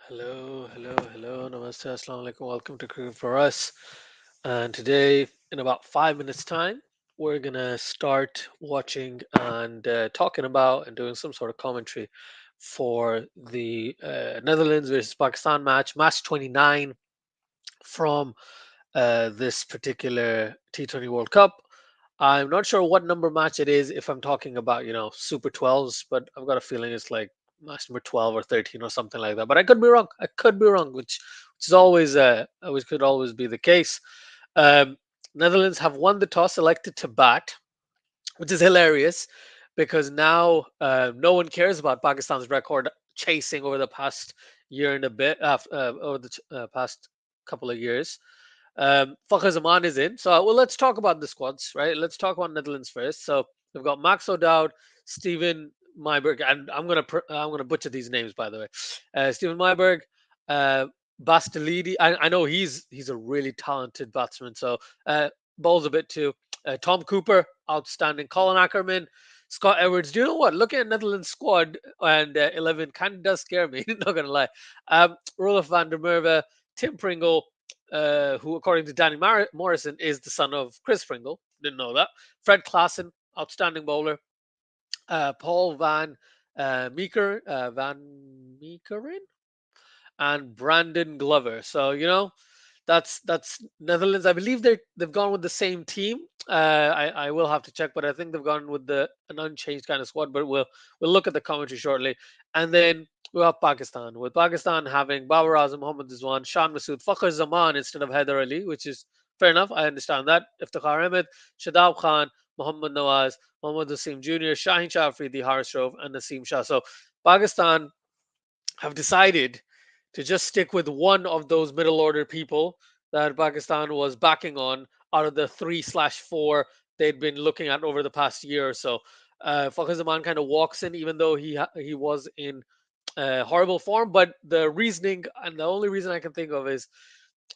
Hello. Namaste, Assalamu alaikum. Welcome to Cricket for Us. And today, in about 5 minutes' time, we're gonna start watching and talking about and doing some sort of commentary for the Netherlands versus Pakistan match 29 from this particular T20 World Cup. I'm not sure what number match it is if I'm talking about, Super 12s, but I've got a feeling it's like match number 12 or 13 or something like that. But I could be wrong. I could be wrong, which is always could always be the case. Um, Netherlands have won the toss, elected to bat, which is hilarious because now no one cares about Pakistan's record chasing over the past year and a bit, over the past couple of years. Fakhar Zaman is in. So, well, let's talk about the squads, right? Let's talk about Netherlands first. So we've got Max O'Dowd, Steven Myberg, and I'm gonna butcher these names, by the way. Steven Myberg, uh, Leede. I know he's a really talented batsman. So bowls a bit too. Tom Cooper, outstanding. Colin Ackermann, Scott Edwards. Do you know what? Looking at Netherlands squad and 11 kind of does scare me. Not gonna lie. Roelof van der Merwe, Tim Pringle, who, according to Danny Morrison, is the son of Chris Pringle. Didn't know that. Fred Klaassen, outstanding bowler. Paul Van Meekeren, and Brandon Glover. So that's Netherlands. I believe they've gone with the same team. I will have to check, but I think they've gone with the an unchanged kind of squad. But we'll look at the commentary shortly, and then we have Pakistan. With Pakistan having Babar Azam, Mohammad Rizwan, Shan Masood, Fakhr Zaman instead of Haider Ali, which is fair enough. I understand that. Iftikhar Ahmed, Shadab Khan, Mohammad Nawaz, Mohammad Wasim Jr., Shaheen Shah Afridi, Rauf, and Naseem Shah. So Pakistan have decided to just stick with one of those middle order people that Pakistan was backing on out of the 3/4 they'd been looking at over the past year or so. Fakhar Zaman kind of walks in, even though he was in horrible form. But the reasoning and the only reason I can think of is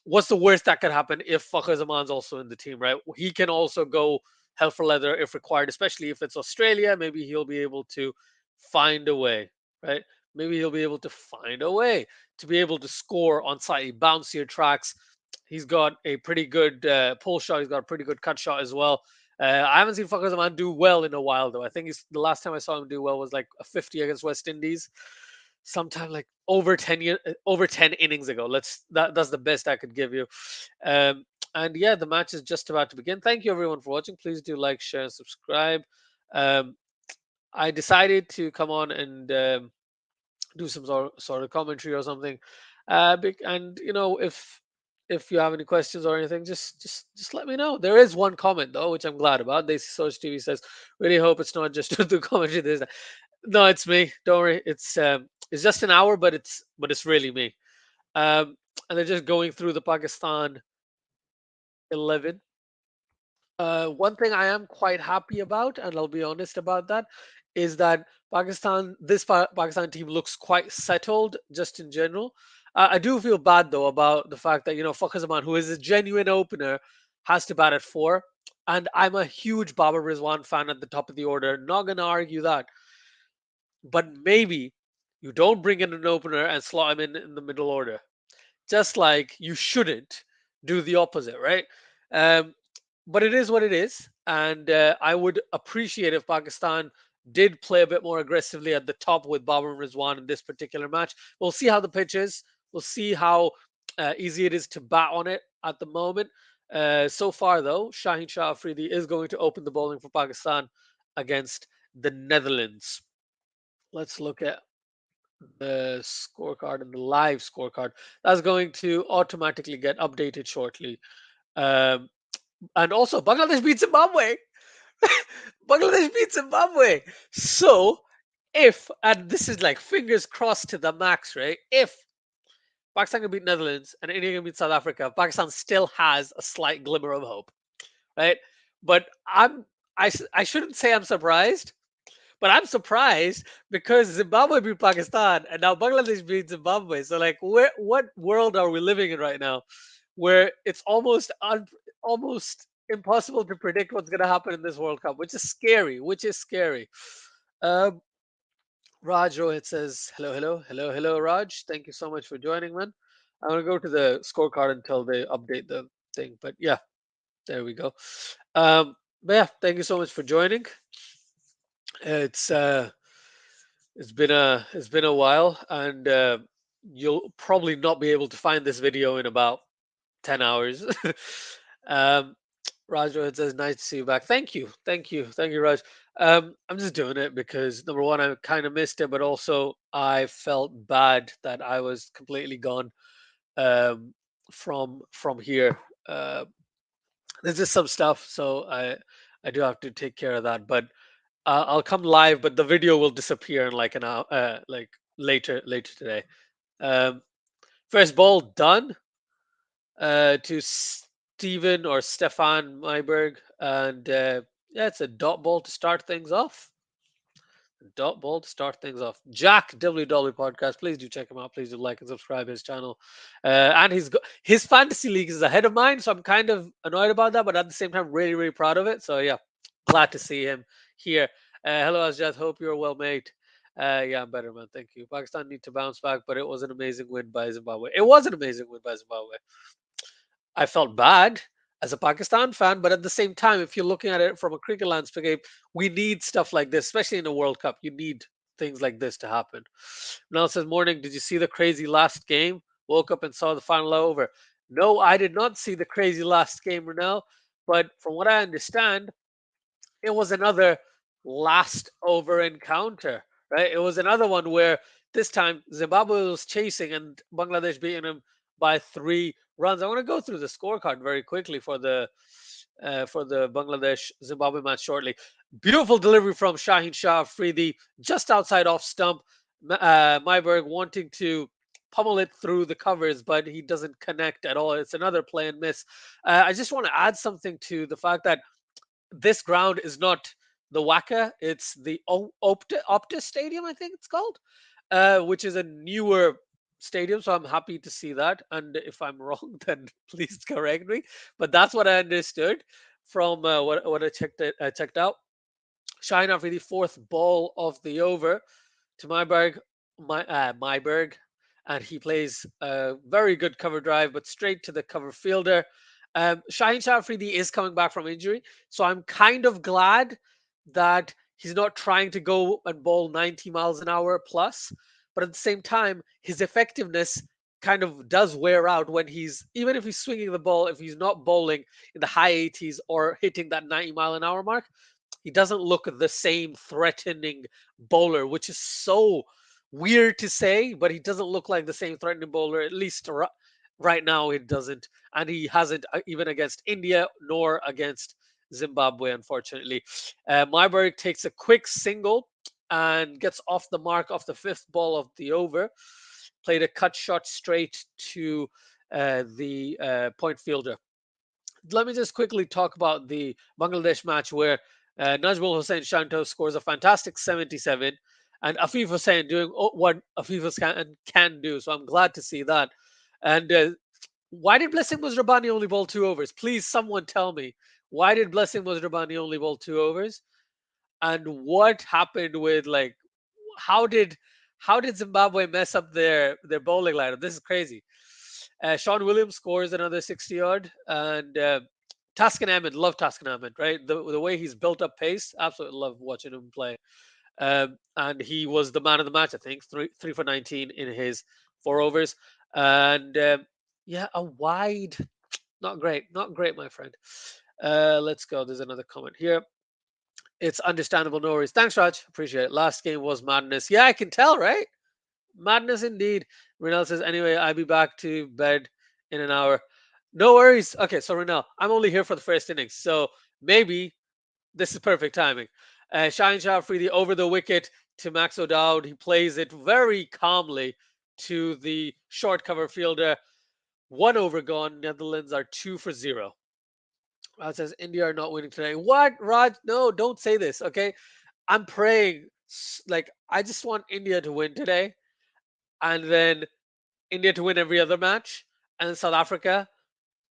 what's the worst that could happen if Fakhar Zaman's also in the team, right? He can also go hell for leather if required, especially if it's Australia. Maybe he'll be able to find a way, right? Maybe he'll be able to find a way to be able to score on slightly bouncier tracks. He's got a pretty good pull shot. He's got a pretty good cut shot as well. I haven't seen Fakhar Zaman do well in a while, though. I think the last time I saw him do well was like a 50 against West Indies sometime like over 10 innings ago. That's the best I could give you. And yeah, the match is just about to begin. Thank you everyone for watching. Please do like, share, and subscribe. um, I decided to come on and do some sort of commentary or something. And if you have any questions or anything, just let me know. There is one comment though, which I'm glad about. They Soch TV says, "Really hope it's not just the commentary." No, it's me. Don't worry. It's just an hour, but it's really me. Um, and they're just going through the Pakistan 11. One thing I am quite happy about, and I'll be honest about that, is that Pakistan team looks quite settled just in general. I do feel bad though about the fact that Fakhar Zaman, who is a genuine opener, has to bat at four. And I'm a huge Babar Rizwan fan at the top of the order. Not gonna argue that. But maybe you don't bring in an opener and slot him in the middle order. Just like you shouldn't do the opposite, right? Um, but it is what it is. And I would appreciate if Pakistan did play a bit more aggressively at the top with Babar and Rizwan in this particular match. We'll see how the pitch is. We'll see how easy it is to bat on it at the moment. So far, though, Shaheen Shah Afridi is going to open the bowling for Pakistan against the Netherlands. Let's look at the scorecard and the live scorecard. That's going to automatically get updated shortly. Um, and also, Bangladesh beat Zimbabwe. Bangladesh beat Zimbabwe. So, and this is like fingers crossed to the max, right? If Pakistan can beat Netherlands and India can beat South Africa, Pakistan still has a slight glimmer of hope, right? But I shouldn't say I'm surprised. But I'm surprised because Zimbabwe beat Pakistan and now Bangladesh beat Zimbabwe. So like, what world are we living in right now, where it's almost impossible to predict what's going to happen in this World Cup, which is scary. Um, Raj Rohit says, hello, hello, hello, hello, Raj. Thank you so much for joining, man. I'm going to go to the scorecard until they update the thing. But yeah, there we go. But yeah, thank you so much for joining. It's uh, it's been a while, and you'll probably not be able to find this video in about 10 hours. um, Raj Rohit says, nice to see you back. Thank you. Thank you. Thank you, Raj. I'm just doing it because number one, I kind of missed it, but also I felt bad that I was completely gone um, from here. Uh, there's just some stuff, so I do have to take care of that. But I'll come live, but the video will disappear in like an hour, like later today. Um, First ball done to Steven or Stefan Myberg. And yeah, it's a dot ball to start things off. Dot ball to start things off. Jack WW podcast. Please do check him out. Please do like and subscribe his channel. And his fantasy league is ahead of mine, so I'm kind of annoyed about that, but at the same time, really really proud of it. So yeah, glad to see him here. Hello Asjad. Hope you're well, mate. Yeah, I'm better, man. Thank you. Pakistan need to bounce back, but it was an amazing win by Zimbabwe. It was an amazing win by Zimbabwe. I felt bad as a Pakistan fan, but at the same time, if you're looking at it from a cricket landscape, we need stuff like this, especially in a World Cup. You need things like this to happen. Now it says, morning, did you see the crazy last game? Woke up and saw the final over. No, I did not see the crazy last game, Renell. But from what I understand, it was another last over encounter, right? It was another one where this time Zimbabwe was chasing and Bangladesh beating him by 3 runs. I want to go through the scorecard very quickly for the Bangladesh Zimbabwe match shortly. Beautiful delivery from Shaheen Shah Afridi just outside off stump. Myberg wanting to pummel it through the covers, but he doesn't connect at all. It's another play and miss. I just want to add something to the fact that this ground is not the Waka. It's the Optus Stadium, I think it's called, which is a newer stadium. So I'm happy to see that. And if I'm wrong, then please correct me. But that's what I understood from what I checked out. China for the fourth ball of the over to Myberg, and he plays a very good cover drive, but straight to the cover fielder. Shaheen Shah Afridi is coming back from injury, so I'm kind of glad that he's not trying to go and bowl 90 miles an hour plus, but at the same time, his effectiveness kind of does wear out when he's even if he's swinging the ball, if he's not bowling in the high 80s or hitting that 90-mile-an-hour mark, he doesn't look the same threatening bowler, which is so weird to say, but he doesn't look like the same threatening bowler, at least right now it doesn't. And he hasn't even against India nor against Zimbabwe, unfortunately. Myberg takes a quick single and gets off the mark off the fifth ball of the over. Played a cut shot straight to the point fielder. Let me just quickly talk about the Bangladesh match where Najmul Hussain Shanto scores a fantastic 77 and Afif Hussain doing what Afif Hussain can do. So I'm glad to see that. And why did Blessing Musrabani only bowl 2 overs? Please, someone tell me. Why did Blessing Musrabani only bowl 2 overs? And what happened with like how did how did Zimbabwe mess up their bowling lineup? This is crazy. Sean Williams scores another 60 odd, and Taskin Ahmed, love Taskin Ahmed, right? The way he's built up pace, absolutely love watching him play. And he was the man of the match, I think, three for 19 in his 4 overs, and yeah, a wide, not great, my friend. Let's go. There's another comment here. It's understandable, no worries. Thanks, Raj. Appreciate it. Last game was madness. Yeah, I can tell, right? Madness indeed. Renell says, anyway, I'll be back to bed in an hour. No worries. Okay, so Renell, I'm only here for the first innings. So maybe this is perfect timing. Shaheen Shah Afridi over the wicket to Max O'Dowd. He plays it very calmly to the short cover fielder. 1 over gone. Netherlands are 2 for 0. Raj says, India are not winning today. What, Raj? No, don't say this, okay? I'm praying. Like, I just want India to win today. And then India to win every other match, and South Africa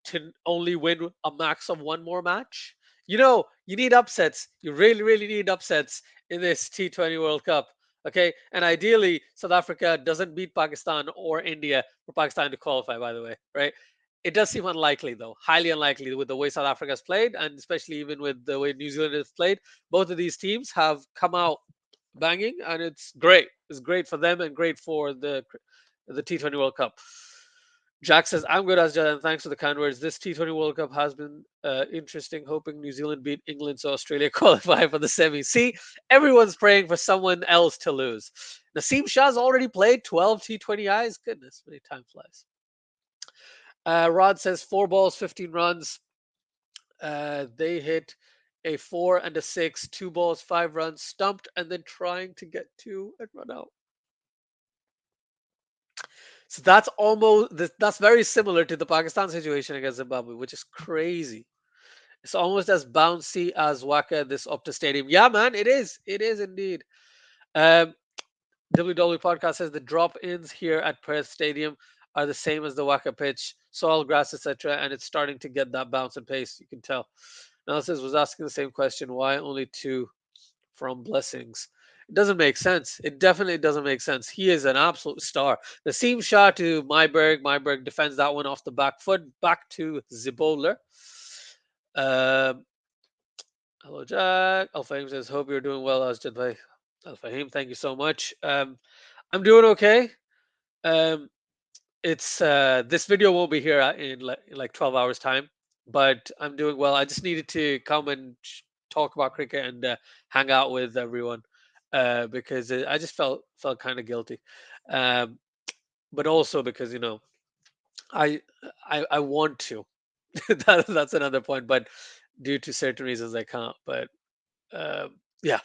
to only win a max of one more match. You know, you need upsets. You really, really need upsets in this T20 World Cup. Okay, and ideally, South Africa doesn't beat Pakistan or India for Pakistan to qualify. By the way, right? It does seem unlikely, though, highly unlikely with the way South Africa has played, and especially even with the way New Zealand has played. Both of these teams have come out banging, and it's great. It's great for them and great for the T20 World Cup. Jack says, I'm good as and thanks for the kind words. This T20 World Cup has been interesting, hoping New Zealand beat England so Australia qualify for the semi. See, everyone's praying for someone else to lose. Naseem Shah's already played 12 T20Is. Goodness, many time flies. Rod says, 4 balls, 15 runs. They hit a 4 and a 6, 2 balls, 5 runs, stumped, and then trying to get 2 and run out. So that's very similar to the Pakistan situation against Zimbabwe, which is crazy. It's almost as bouncy as Waka this Optus Stadium. Yeah, man, it is. It is indeed. Um, WW Podcast says the drop-ins here at Perth Stadium are the same as the Waka pitch, soil, grass, etc., and it's starting to get that bounce and pace. You can tell. Analysis was asking the same question: why only 2 from Blessings? It doesn't make sense. It definitely doesn't make sense. He is an absolute star. The seam shot to Myberg. Myberg defends that one off the back foot. Back to Ziboler. Um, Hello, Jack. Al Fahim says, hope you're doing well, Asjad bhai. Al Fahim, thank you so much. I'm doing okay. Um, it's This video won't be here in like 12 hours time, but I'm doing well. I just needed to come and talk about cricket and hang out with everyone because I just felt kind of guilty, um, but also because I I want to. That's another point, but due to certain reasons I can't. But yeah,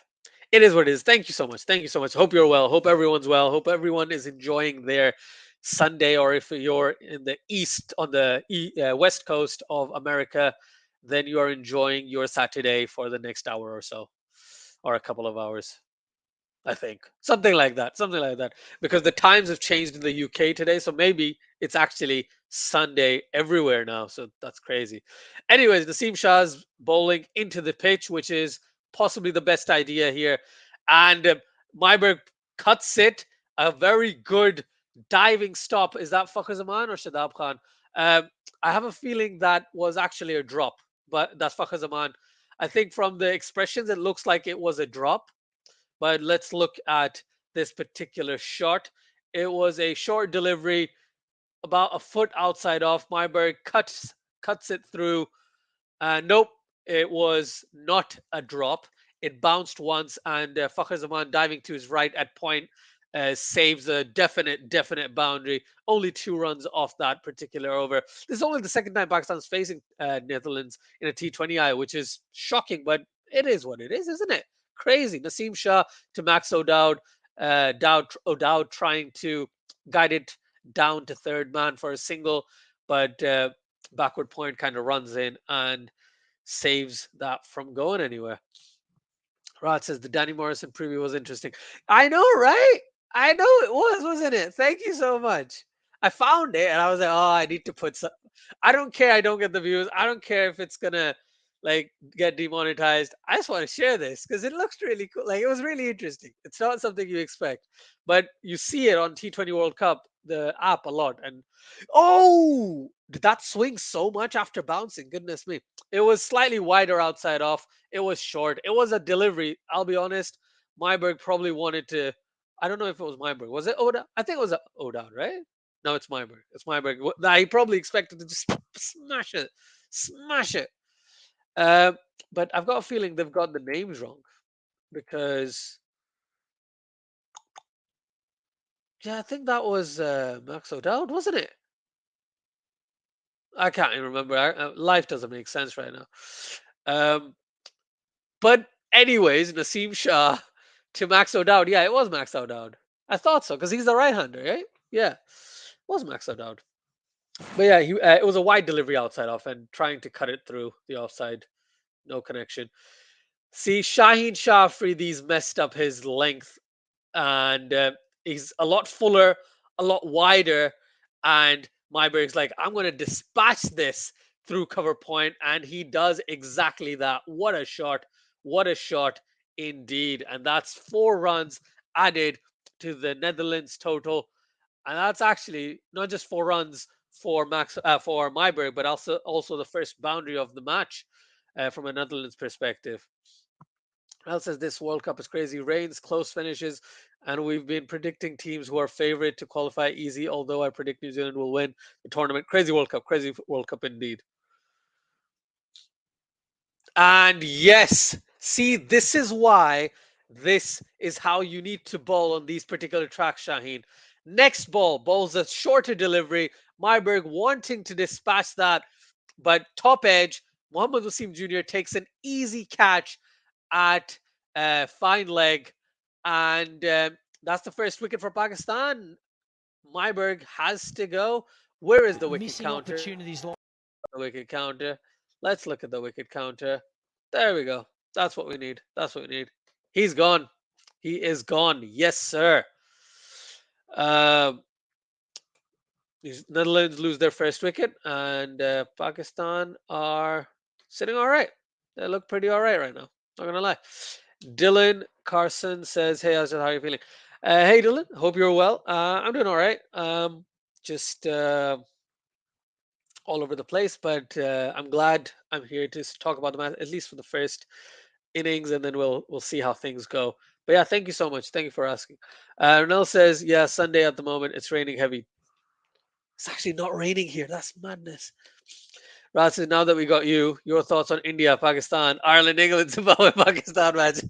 it is what it is. Thank you so much. Thank you so much. Hope you're well. Hope everyone's well. Hope everyone is enjoying their Sunday, or if you're in the east on the west coast of America, then you are enjoying your Saturday for the next hour or so, or a couple of hours. I think something like that, something like that, because the times have changed in the UK today, so maybe it's actually Sunday everywhere now. So that's crazy. Anyways, Naseem Shah's bowling into the pitch, which is possibly the best idea here, and Myberg cuts it. A very good diving stop. Is that Fakhar Zaman or Shadab Khan? Um, I have a feeling that was actually a drop, but that's Fakhar Zaman. I think from the expressions, it looks like it was a drop, but let's look at this particular shot. It was a short delivery, about a foot outside off. Myberg cuts it through. Nope, it was not a drop. It bounced once, and Fakhar Zaman diving to his right at point saves a definite boundary. Only 2 runs off that particular over. This is only the second time Pakistan's facing Netherlands in a T20I, which is shocking, but it is what it is, isn't it? Crazy. Naseem Shah to Max O'Dowd. O'Dowd trying to guide it down to third man for a single, but backward point kind of runs in and saves that from going anywhere. Rod says the Danny Morrison preview was interesting. I know, right? I know it was, wasn't it? Thank you so much. I found it and I was like, oh, I need to put some. I don't care. I don't get the views. I don't care if it's gonna like get demonetized. I just want to share this because it looks really cool. Like it was really interesting. It's not something you expect, but you see it on T20 World Cup, the app a lot. And oh, did that swing so much after bouncing? Goodness me. It was slightly wider outside off. It was short. It was a delivery. I'll be honest. Myberg probably wanted to. I don't know if it was Myberg. Was it Oda? I think it was Oda, right? No, it's Myberg. It's Myberg. He probably expected to just smash it, smash it. Uh, but I've got a feeling they've got the names wrong because yeah, I think that was Max O'Dowd, wasn't it? I can't even remember. Life doesn't make sense right now. Um, but anyways, Naseem Shah to Max O'Dowd. Yeah, it was Max O'Dowd. I thought so because he's the right-hander, right? Yeah, it was Max O'Dowd. But yeah, it was a wide delivery outside off and trying to cut it through the offside. No connection. See, Shaheen Shah Afridi's messed up his length, and he's a lot fuller, a lot wider. And Myberg's like, I'm going to dispatch this through cover point, and he does exactly that. What a shot! What a shot indeed! And that's 4 runs added to the Netherlands total, and that's actually not just 4 runs for for Myberg, but also the first boundary of the match from a Netherlands perspective. Al says this World Cup is crazy. Rains, close finishes, and we've been predicting teams who are favorite to qualify easy. Although I predict New Zealand will win the tournament. Crazy World Cup indeed. And yes, see, this is how you need to bowl on these particular tracks, Shaheen. Next ball, bowls a shorter delivery. Myberg wanting to dispatch that, but top edge, Mohammad Wasim Jr. takes an easy catch at fine leg, and that's the first wicket for Pakistan. Myberg has to go. Where is the wicket Missing counter? opportunities like The wicket counter. Let's look at the wicket counter. There we go. That's what we need. That's what we need. He's gone. He is gone. Yes, sir. Um, these Netherlands lose their first wicket, and Pakistan are sitting all right. They look pretty all right right now. Not gonna lie. Dylan Carson says, "Hey, Azad, how are you feeling?" Hey, Dylan. Hope you're well. I'm doing all right. Just all over the place, but I'm glad I'm here to talk about the match at least for the first innings, and then we'll see how things go. But yeah, thank you so much. Thank you for asking. Ronel says, "Yeah, Sunday at the moment. It's raining heavy. It's actually not raining here. That's madness." Raj says, "Now that we got you, your thoughts on India, Pakistan, Ireland, England, Zimbabwe, Pakistan match."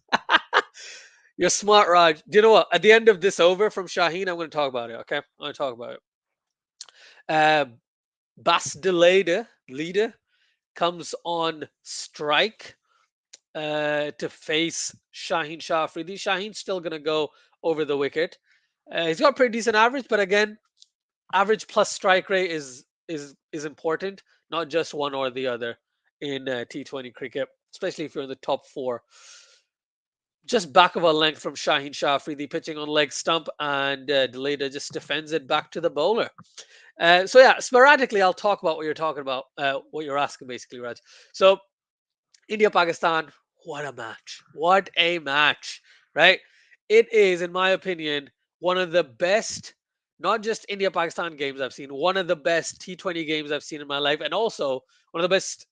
You're smart, Raj. Do you know what? At the end of this over from Shaheen, I'm going to talk about it. Okay, I'm going to talk about it. Uh, Bas de Leede comes on strike to face Shaheen Shah Afridi. Shaheen's still going to go over the wicket. He's got pretty decent average, but again, average plus strike rate is important, not just one or the other in T20 cricket, especially if you're in the top four. Just back of a length from Shaheen Shah Afridi pitching on leg stump, and Deleda just defends it back to the bowler. So yeah, sporadically I'll talk about what you're talking about, what you're asking basically, Raj. So India Pakistan, what a match. What a match, right? It is, in my opinion, one of the best, not just India Pakistan games I've seen, one of the best T20 games I've seen in my life, and also one of the best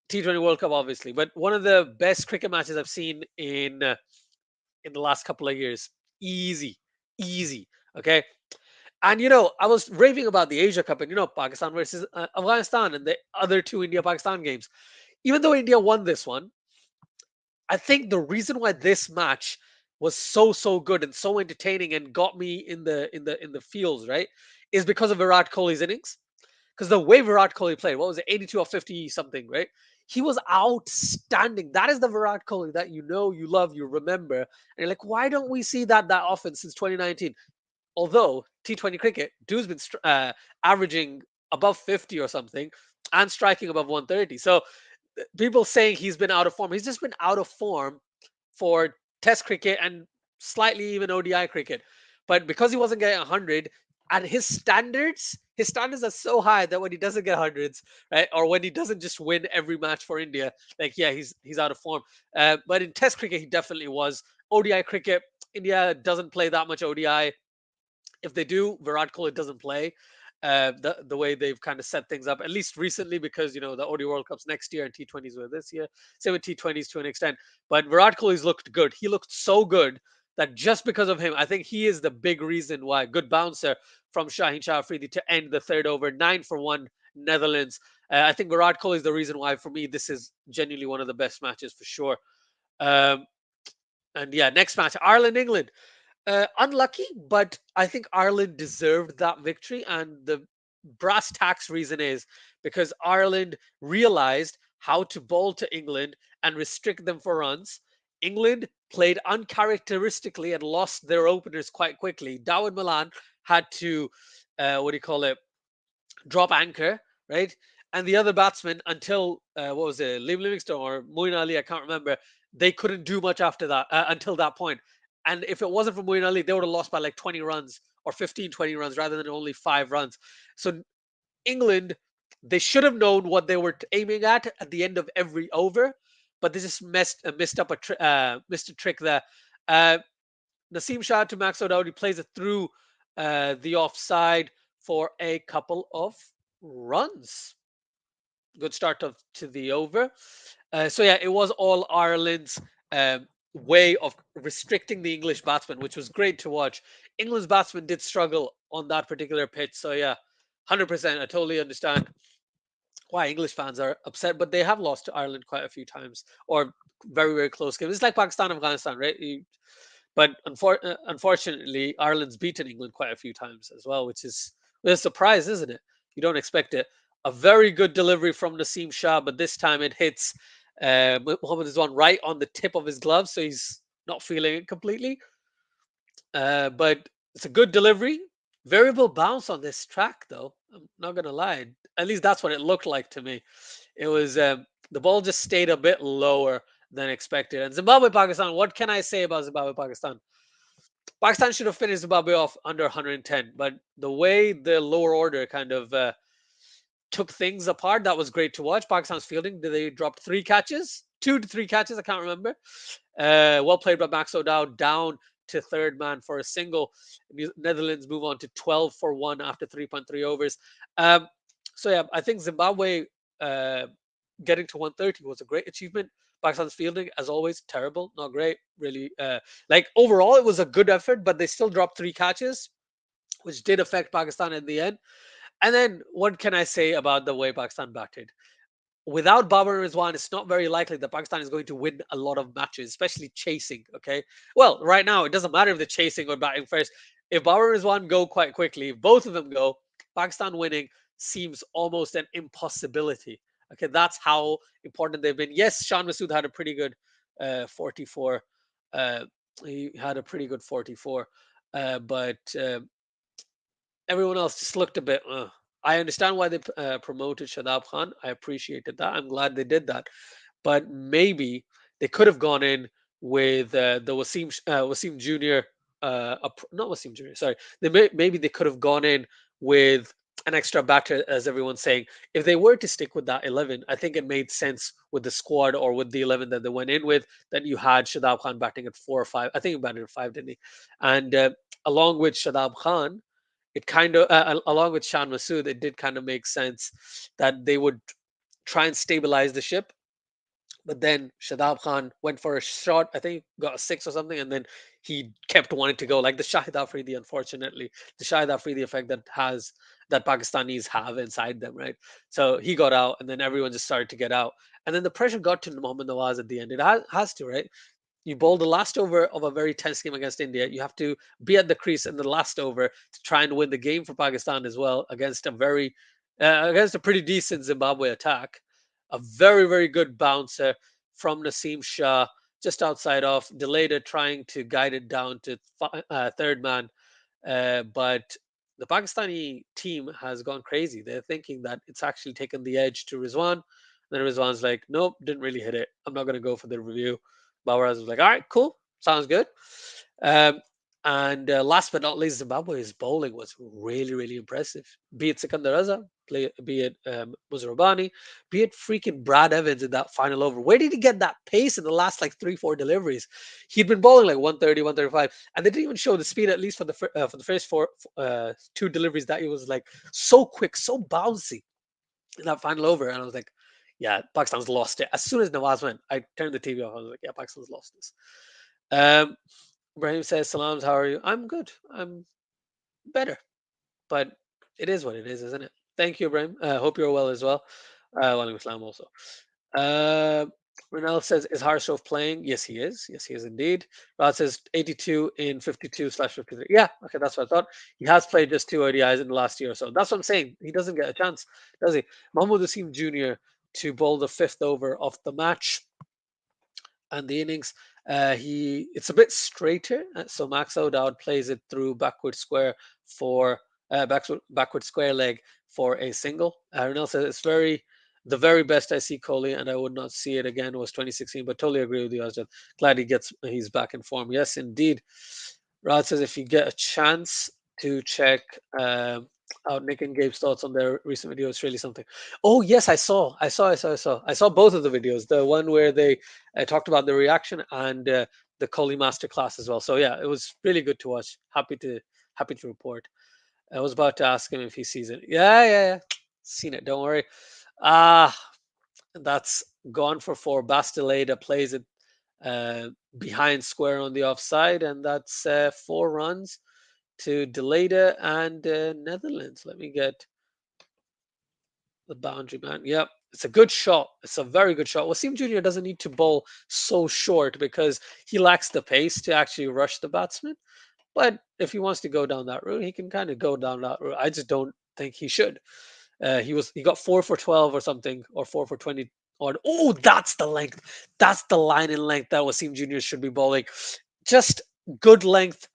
T20 World Cup, obviously, but one of the best cricket matches I've seen in the last couple of years. Easy, easy. Okay. And I was raving about the Asia Cup and Pakistan versus Afghanistan and the other two India Pakistan games. Even though India won this one, I think the reason why this match was so good and so entertaining and got me in the fields, right, is because of Virat Kohli's innings. Because the way Virat Kohli played, what was it, 82 or 50 something, right? He was outstanding. That is the Virat Kohli that you love, you remember. And you're like, why don't we see that often since 2019? Although T20 cricket, dude's been averaging above 50 or something and striking above 130. So people saying he's been out of form. He's just been out of form for Test cricket and slightly even ODI cricket. But because he wasn't getting 100, and his standards are so high that when he doesn't get hundreds, right, or when he doesn't just win every match for India, like yeah, he's out of form. But in Test cricket, he definitely was. ODI cricket, India doesn't play that much ODI. If they do, Virat Kohli doesn't play. The way they've kind of set things up, at least recently, because the ODI World Cups next year and T20s were this year. Same with T20s to an extent. But Virat Kohli's looked good. He looked so good that just because of him, I think he is the big reason why. Good bouncer from Shaheen Shah Afridi to end the third over, 9 for 1 Netherlands. I think Virat Kohli is the reason why, for me, this is genuinely one of the best matches for sure. Um, and yeah, next match, Ireland England. Unlucky, but I think Ireland deserved that victory. And the brass tacks reason is because Ireland realized how to bowl to England and restrict them for runs. England played uncharacteristically and lost their openers quite quickly. Dawid Malan had to, what do you call it, drop anchor, right? And the other batsmen, until what was it, Liam Livingstone or Moeen Ali, I can't remember, they couldn't do much after that until that point. And if it wasn't for Moeen Ali, they would have lost by like 20 runs or 15, 20 runs rather than only 5 runs. So England, they should have known what they were aiming at the end of every over, but they just missed up missed a trick there. Uh, Naseem Shah to Max O'Dowd. He plays it through the offside for a couple of runs. Good start to the over. So yeah, it was all Ireland's way of restricting the English batsmen, which was great to watch. England's batsmen did struggle on that particular pitch. So yeah, 100%. I totally understand why English fans are upset, but they have lost to Ireland quite a few times, or very, very close games. It's like Pakistan, Afghanistan, right? But unfortunately, Ireland's beaten England quite a few times as well, which is a surprise, isn't it? You don't expect it. A very good delivery from Naseem Shah, but this time it hits Mohammad Rizwan right on the tip of his glove, so he's not feeling it completely. But it's a good delivery. Variable bounce on this track, though. I'm not gonna lie. At least that's what it looked like to me. It was the ball just stayed a bit lower than expected. And Zimbabwe Pakistan, what can I say about Zimbabwe Pakistan? Pakistan should have finished Zimbabwe off under 110, but the way the lower order kind of took things apart, that was great to watch. Pakistan's fielding, they dropped 3 catches, 2 to 3 catches, I can't remember. Well played by Max O'Dowd, down to third man for a single. Netherlands move on to 12 for 1 after 3.3 overs. Um, so yeah, I think Zimbabwe uh, getting to 130 was a great achievement. Pakistan's fielding, as always, terrible, not great. Really, like overall, it was a good effort, but they still dropped 3 catches, which did affect Pakistan in the end. And then, what can I say about the way Pakistan batted? Without Babar and Rizwan, it's not very likely that Pakistan is going to win a lot of matches, especially chasing. Okay. Well, right now, it doesn't matter if they're chasing or batting first. If Babar and Rizwan go quite quickly, if both of them go, Pakistan winning seems almost an impossibility. Okay. That's how important they've been. Yes, Shan Masood had a pretty good 44. Uh, he had a pretty good 44. But everyone else just looked a bit. I understand why they promoted Shadab Khan. I appreciated that. I'm glad they did that. But maybe they could have gone in with the Wasim Junior. Not Wasim Junior. Sorry, maybe they could have gone in with an extra batter, as everyone's saying. If they were to stick with that 11, I think it made sense with the squad or with the 11 that they went in with. That you had Shadab Khan batting at 4 or 5. I think he batted at 5, didn't he? And along with Shadab Khan, it kind of along with Shan Masood, it did kind of make sense that they would try and stabilize the ship. But then Shadab Khan went for a shot. I think he got a 6 or something, and then he kept wanting to go, like the Shahid Afridi, unfortunately, the Shahid Afridi effect that Pakistanis have inside them, right? So he got out, and then everyone just started to get out, and then the pressure got to Mohammad Nawaz at the end. It has to, right? You bowl the last over of a very tense game against India. You have to be at the crease in the last over to try and win the game for Pakistan as well against against a pretty decent Zimbabwe attack. A very very good bouncer from Naseem Shah just outside off. Delayed it, trying to guide it down to third man, but the Pakistani team has gone crazy. They're thinking that it's actually taken the edge to Rizwan. Then Rizwan's like, nope, didn't really hit it. I'm not going to go for the review. Babaraz was like, all right, cool, sounds good. Um, and last but not least, Zimbabwe's bowling was really, really impressive. Be it Sikandar Azam, be it Muzarabani, be it freaking Brad Evans in that final over. Where did he get that pace in the last like 3, 4 deliveries? He'd been bowling like 130, 135, and they didn't even show the speed at least for the first 2 deliveries. That he was like so quick, so bouncy in that final over, and I was like, yeah, Pakistan's lost it. As soon as Nawaz went, I turned the TV off. I was like, yeah, Pakistan's lost this. Um, Ibrahim says, Salams, how are you? I'm good. I'm better, but it is what it is, isn't it? Thank you, Ibrahim. Hope you're well as well. Walaikum Islam also. Uh, Renel says, is Harshoff playing? Yes, he is. Yes, he is indeed. Rod says 82 in 52/53. Yeah, okay, that's what I thought. He has played just 2 ODIs in the last year or so. That's what I'm saying. He doesn't get a chance, does he? Mahmoud Wasim Jr. to bowl the 5th over of the match and the innings. He It's a bit straighter, so Max O'Dowd plays it through backward square for backward square leg for a single. Ronell says it's the very best I see Coley, and I would not see it again was 2016. But totally agree with you. I was just glad he's back in form. Yes, indeed. Rod says if you get a chance to check out Nick and Gabe's thoughts on their recent video, it's really something. Oh yes, I saw both of the videos. The one where they talked about the reaction and the Coley masterclass as well. So yeah, it was really good to watch. Happy to report. I was about to ask him if he sees it. Yeah. Seen it. Don't worry. Ah, that's gone for four. Bastilleida plays it uh, behind square on the offside, and that's 4 runs to Deleda and Netherlands. Let me get the boundary man. Yep, it's a good shot. It's a very good shot. Wasim Jr. doesn't need to bowl so short because he lacks the pace to actually rush the batsman. But if he wants to go down that route, he can kind of go down that route. I just don't think he should. He got 4 for 12 or something, or 4 for 20. Or oh, that's the length. That's the line in length that Wasim Jr. should be bowling. Just good length,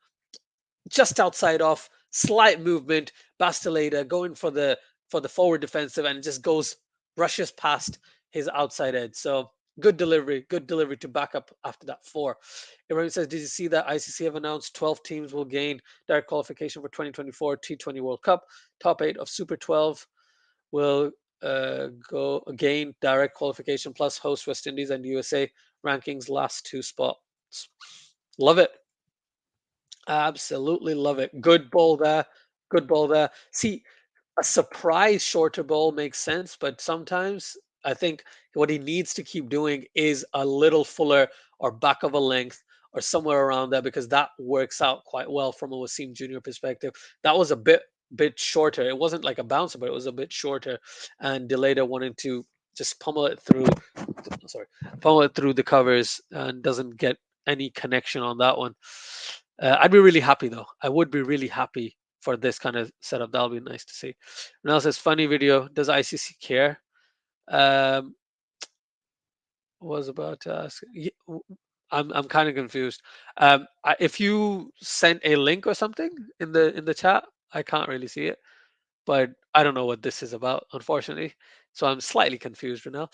just outside off, slight movement. Bastilleida going for the forward defensive, and it just goes rushes past his outside edge. So good delivery to back up after that four. Ibrahim says, "Did you see that ICC have announced 12 teams will gain direct qualification for 2024 T20 World Cup? Top eight of Super 12 will go gain direct qualification plus host West Indies and USA rankings last two spots. Love it. Absolutely love it. Good ball there. Good ball there. See, a surprise shorter ball makes sense, but sometimes I think what he needs to keep doing is a little fuller or back of a length or somewhere around there, because that works out quite well from a Wasim Jr. perspective. That was a bit shorter. It wasn't like a bouncer, but it was a bit shorter. And Deleda wanting to just sorry, pummel it through the covers and doesn't get any connection on that one. I'd be really happy though. I would be really happy for this kind of setup. That'll be nice to see. Now says funny video. Does ICC care? Um, was about to ask. I'm kind of confused. If you sent a link or something in the chat, I can't really see it, but I don't know what this is about, unfortunately. So I'm slightly confused right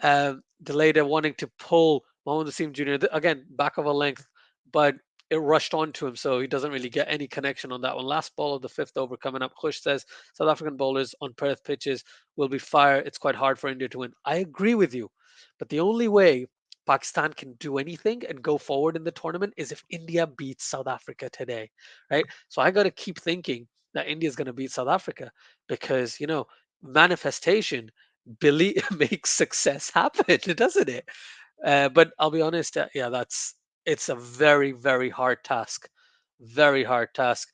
now. Delayed wanting to pull Mohammad Naseem Jr. Again, back of a length, but it rushed onto him, so he doesn't really get any connection on that one. Last ball of the fifth over coming up. Khush says South African bowlers on Perth pitches will be fire. It's quite hard for India to win. I agree with you, but the only way Pakistan can do anything and go forward in the tournament is if India beats South Africa today, right? So I got to keep thinking that India is going to beat South Africa, because manifestation believe makes success happen, doesn't it? But I'll be honest, yeah, it's a very very hard task, very hard task.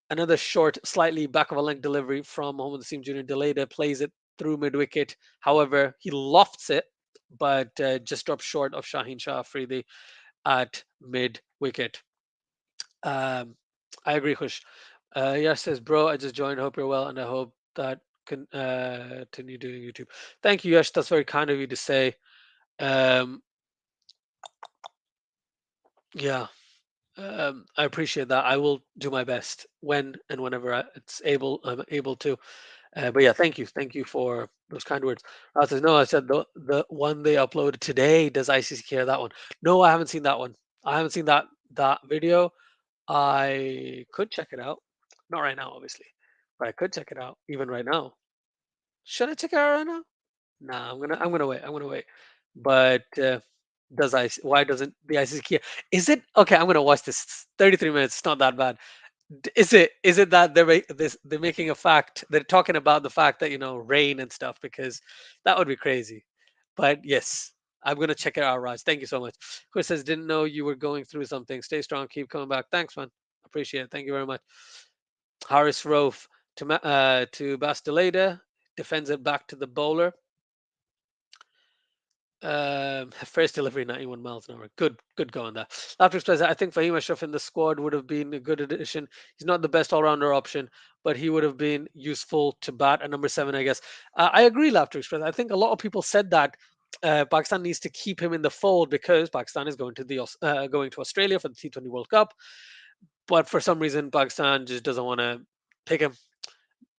Another short, slightly back of a length delivery from Mohammad Naseem Jr. Deleda plays it through mid wicket. However, he lofts it, but just drops short of Shaheen Shah Afridi at mid wicket. Um, I agree, Khush. Yash says, "Bro, I just joined. Hope you're well, and I hope that continue doing YouTube." Thank you, Yash. That's very kind of you to say. Um, yeah, I appreciate that. I will do my best when and whenever I'm able to. But yeah, thank you for those kind words. I says, no, I said the one they uploaded today. Does ICC care that one? No, I haven't seen that one. I haven't seen that video. I could check it out. Not right now, obviously, but I could check it out even right now. Should I check it out right now? Nah, I'm gonna wait. I'm gonna wait. But why doesn't the ICC care? Is it okay? I'm gonna watch this. It's 33 minutes. It's not that bad. Is it that they're making a fact? They're talking about the fact that rain and stuff, because that would be crazy. But yes, I'm gonna check it out, Raj. Thank you so much. Chris says, "Didn't know you were going through something. Stay strong. Keep coming back." Thanks, man. Appreciate it. Thank you very much. Harris Rauf to Bastilleida, defends it back to the bowler. First delivery, 91 miles an hour. Good going there. After express, I think Fahim Ashraf in the squad would have been a good addition. He's not the best all-rounder option, but he would have been useful to bat at number 7, I guess. I agree, Laughter Express. I think a lot of people said that Pakistan needs to keep him in the fold because Pakistan is going to Australia for the T20 World Cup, but for some reason Pakistan just doesn't want to pick him.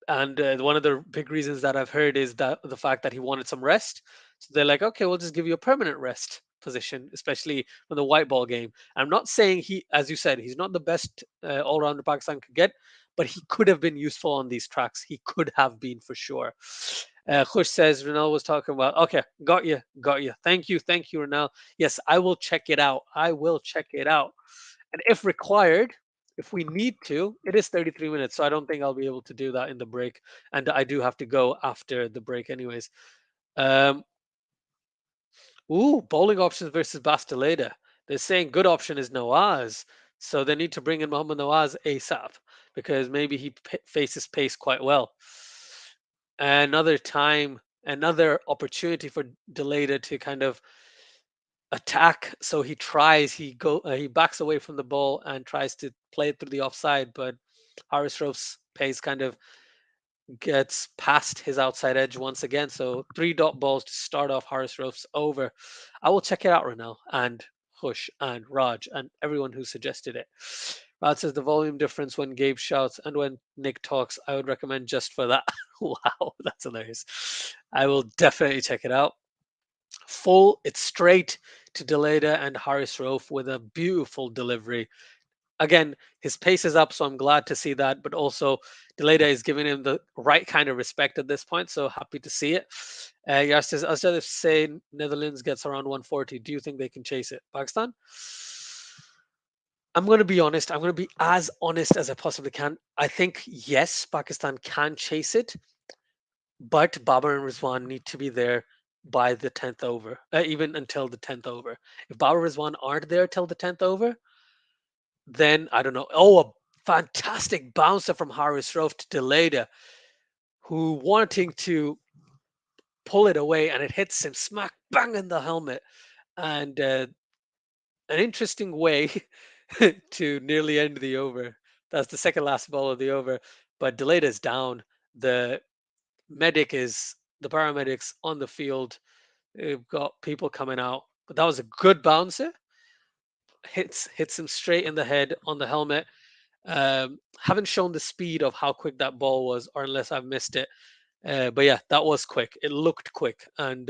And one of the big reasons that I've heard is that the fact that he wanted some rest. So they're like, okay, we'll just give you a permanent rest position, especially from the white ball game. I'm not saying as you said, he's not the best all-rounder Pakistan could get, but he could have been useful on these tracks. He could have been for sure. Khush says Renal was talking about. Okay, got you, got you. Thank you, Renal. Yes, I will check it out. I will check it out. And if required, if we need to, it is 33 minutes, so I don't think I'll be able to do that in the break. And I do have to go after the break, anyways. Um, bowling options versus Basteleda. They're saying good option is Nawaz, so they need to bring in Mohammad Nawaz ASAP because maybe he faces pace quite well. Another time, another opportunity for Deleda to kind of attack. So he tries, he backs away from the ball and tries to play it through the offside, but Haris Rouf's pace kind of gets past his outside edge once again. So three dot balls to start off Haris Rouf's over. I will check it out, Ronel and Hush and Raj and everyone who suggested it. Raj says the volume difference when Gabe shouts and when Nick talks, I would recommend just for that. Wow, that's hilarious. I will definitely check it out. It's straight to Deleda and Haris Rouf with a beautiful delivery. Again, his pace is up, so I'm glad to see that. But also, Deleda is giving him the right kind of respect at this point, so happy to see it. Yas says, Asif say Netherlands gets around 140. Do you think they can chase it? Pakistan? I'm going to be honest. I'm going to be as honest as I possibly can. I think, yes, Pakistan can chase it, but Babar and Rizwan need to be there by the 10th over, even until the 10th over. If Babar and Rizwan aren't there till the 10th over, then I don't know. Oh, a fantastic bouncer from Haris Rauf to Deleda, who wanting to pull it away and it hits him smack bang in the helmet. And an interesting way to nearly end the over. That's the second last ball of the over. But Deleda is down. The the paramedics on the field. They've got people coming out. But that was a good bouncer. Hits him straight in the head on the helmet. Haven't shown the speed of how quick that ball was, or unless I've missed it. But yeah, that was quick. It looked quick, and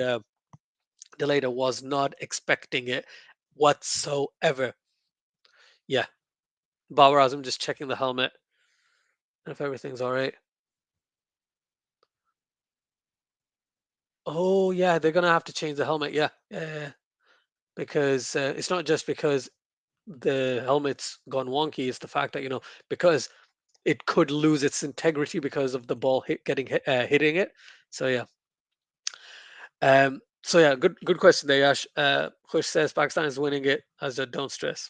Deleda was not expecting it whatsoever. Yeah, Babar Azam just checking the helmet if everything's all right. Oh yeah, they're gonna have to change the helmet. Yeah, because it's not just because the helmet's gone wonky. It's the fact that because it could lose its integrity because of the ball hitting it. So yeah. So yeah, good question there, Yash. Khush says Pakistan is winning it. As a don't stress.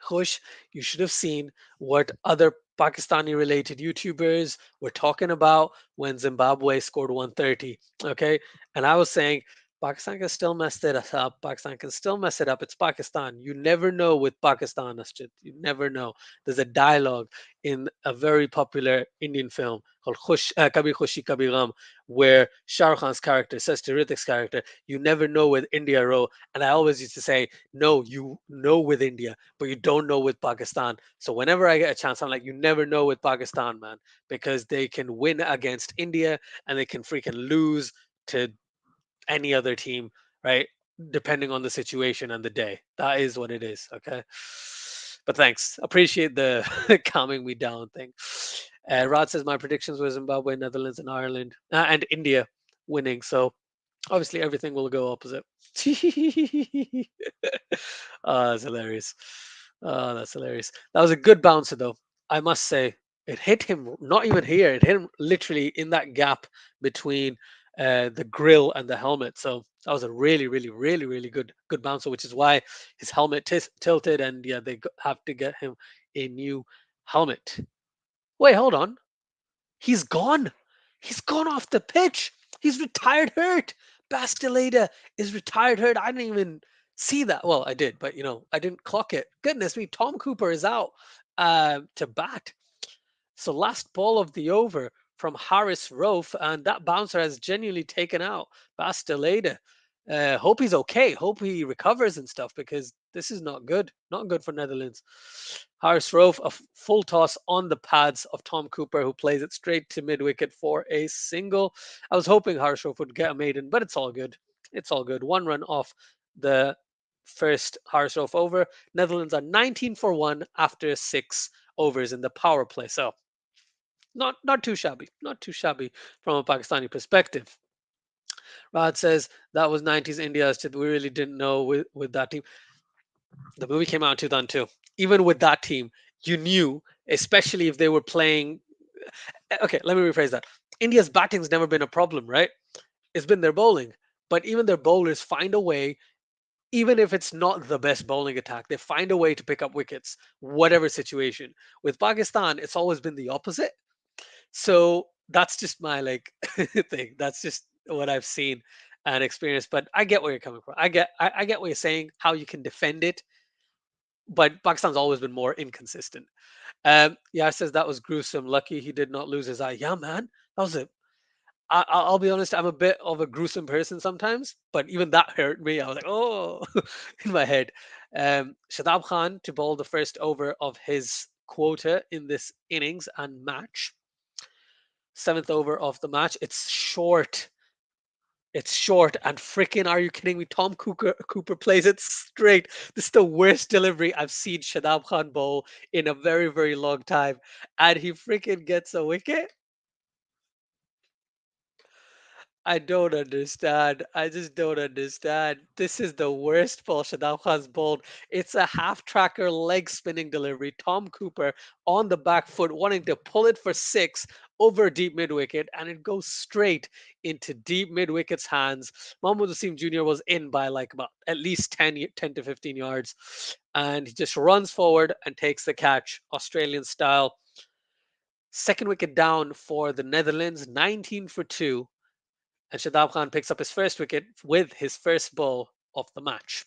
Khush, you should have seen what other Pakistani related YouTubers were talking about when Zimbabwe scored 130. Okay. And I was saying, Pakistan can still mess it up. Pakistan can still mess it up. It's Pakistan. You never know with Pakistan, Asjid. You never know. There's a dialogue in a very popular Indian film called Kabhi Khushi Kabhi Gham, where Shah Rukh Khan's character says to Ritik's character, you never know with India, Ro. And I always used to say, no, you know with India, but you don't know with Pakistan. So whenever I get a chance, I'm like, you never know with Pakistan, man, because they can win against India and they can freaking lose to any other team, right? Depending on the situation and the day. That is what it is. Okay. But thanks. Appreciate the calming me down thing. Rod says my predictions were Zimbabwe, Netherlands, and Ireland, and India winning. So obviously everything will go opposite. Oh, that's hilarious. Oh, that's hilarious. That was a good bouncer, though. I must say, it hit him not even here. It hit him literally in that gap between the grill and the helmet. So that was a really good bouncer, which is why his helmet tilted, and yeah, have to get him a new helmet. Wait, hold on. He's gone. He's gone off the pitch. He's retired hurt. Basteleda is retired hurt. I didn't even see that. Well, I did, but I didn't clock it. Goodness me, Tom Cooper is out to bat. So last ball of the over from Haris Rouf, and that bouncer has genuinely taken out Basteleda. Hope he's okay. Hope he recovers and stuff because this is not good. Not good for Netherlands. Haris Rouf, a full toss on the pads of Tom Cooper, who plays it straight to mid wicket for a single. I was hoping Haris Rouf would get a maiden, but it's all good. It's all good. One run off the first Haris Rouf over. Netherlands are 19 for 1 after 6 overs in the power play. So Not too shabby. Not too shabby from a Pakistani perspective. Raj says that was 90s India. So we really didn't know with that team. The movie came out in 2002. Even with that team, you knew, especially if they were playing. Okay, let me rephrase that. India's batting's never been a problem, right? It's been their bowling. But even their bowlers find a way, even if it's not the best bowling attack, they find a way to pick up wickets, whatever situation. With Pakistan, it's always been the opposite. So that's just my like thing. That's just what I've seen and experienced. But I get where you're coming from. I get what you're saying, how you can defend it, but Pakistan's always been more inconsistent. Yeah, says that was gruesome. Lucky he did not lose his eye. Yeah, man, that was a. I'll be honest. I'm a bit of a gruesome person sometimes, but even that hurt me. I was like, oh, in my head. Shadab Khan to bowl the first over of his quota in this innings and match. Seventh over of the match. It's short. It's short and freaking are you kidding me? Cooper plays it straight. This is the worst delivery I've seen Shadab Khan bowl in a very, very long time. And he freaking gets a wicket. I don't understand. I just don't understand. This is the worst ball Shadab Khan's bowled. It's a half tracker leg spinning delivery. Tom Cooper on the back foot, wanting to pull it for six over deep mid wicket, and it goes straight into deep mid wicket's hands. Mohammad Wasim Jr. was in by like about at least 10 to 15 yards, and he just runs forward and takes the catch, Australian style. Second wicket down for the Netherlands, 19 for 2 and Shadab Khan picks up his first wicket with his first ball of the match.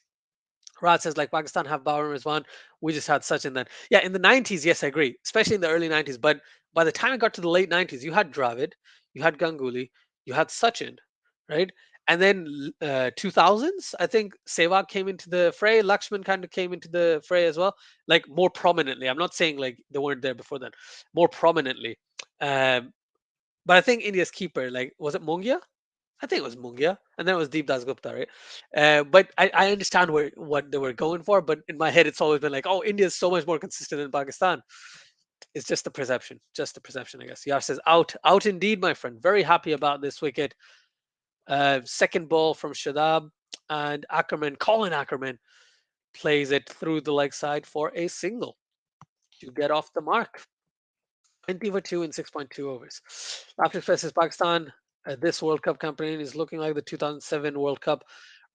Raj says, like Pakistan have Babar and Rizwan, we just had Sachin then. Yeah, in the 90s, yes, I agree, especially in the early 90s. But by the time it got to the late 90s, you had Dravid, you had Ganguly, you had Sachin, right? And then 2000s, I think Sehwag came into the fray. Lakshman kind of came into the fray as well, like more prominently. I'm not saying like they weren't there before then, more prominently. Um, but I think India's keeper, like, was it Mungia? I think it was Mungia, and then it was Deep Das Gupta, right? But I understand what they were going for, but in my head, it's always been like, oh, India is so much more consistent than Pakistan. It's just the perception, I guess. Yar says out indeed, my friend. Very happy about this wicket. Second ball from Shadab, and Ackermann, Colin Ackermann, plays it through the leg side for a single to get off the mark. 20 for 2 in 6.2 overs. After versus Pakistan, this World Cup campaign is looking like the 2007 World Cup.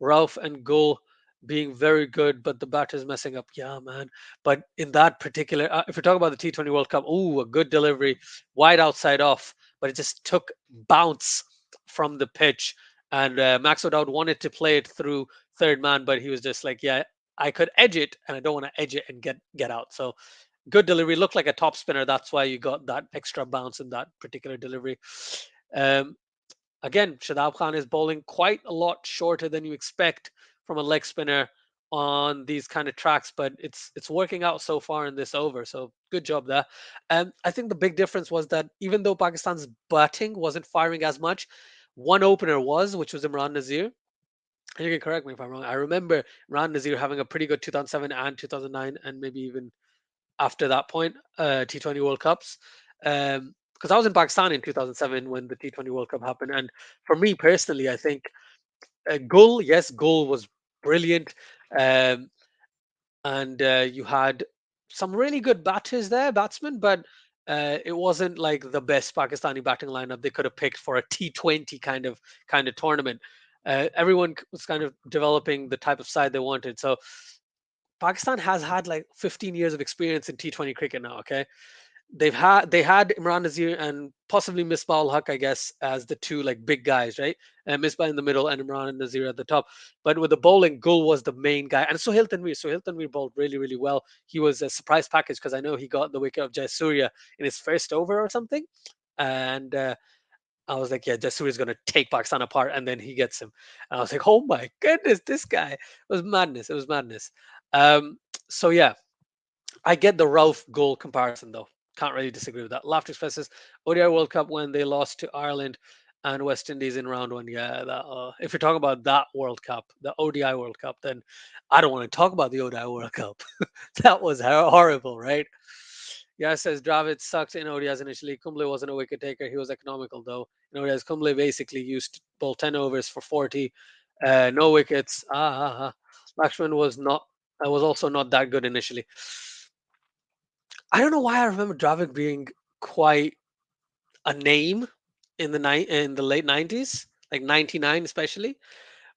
Rauf and Gul being very good, but the batter's messing up. Yeah, man. But in that particular, if we talk about the T20 World Cup, ooh, a good delivery, wide outside off, but it just took bounce from the pitch. And Max O'Dowd wanted to play it through third man, but he was just like, yeah, I could edge it, and I don't want to edge it and get out. So good delivery. Looked like a top spinner. That's why you got that extra bounce in that particular delivery. Um, Again, Shadab Khan is bowling quite a lot shorter than you expect from a leg spinner on these kind of tracks, but it's working out so far in this over. So good job there. I think the big difference was that even though Pakistan's batting wasn't firing as much, one opener was, which was Imran Nazir. And you can correct me if I'm wrong. I remember Imran Nazir having a pretty good 2007 and 2009, and maybe even after that point, T20 World Cups. Because I was in Pakistan in 2007 when the T20 World Cup happened. And for me personally, I think Gul, yes, Gul was brilliant. Um, and you had some really good batters there, batsmen, but it wasn't like the best Pakistani batting lineup they could have picked for a T20 kind of tournament. Everyone was kind of developing the type of side they wanted. So Pakistan has had like 15 years of experience in T20 cricket now. Okay, they had Imran Nazir and possibly Misbah ul Haq, I guess, as the two like big guys, right? And Misbah in the middle and Imran Nazir at the top. But with the bowling, Gul was the main guy, and Sohail Tanvir bowled really, really well. He was a surprise package because I know he got the wicket of Jayasuriya in his first over or something, and I was like, yeah, Jasur is going to take Pakistan apart, and then he gets him. And I was like, oh my goodness, this guy. It was madness. It was madness. Um, so yeah, I get the Rauf goal comparison though. Can't really disagree with that. Laughter expresses ODI World Cup when they lost to Ireland and West Indies in round one. Yeah, if you're talking about that World Cup, the ODI World Cup, then I don't want to talk about the ODI World Cup. That was horrible, right? Yeah, says Dravid sucked in ODIs initially. Kumble wasn't a wicket taker. He was economical though. In ODIs, Kumble basically used to bowl 10 overs for 40, no wickets. Lakshman was also not that good initially. I don't know why I remember Dravid being quite a name in the late 90s, like 99 especially.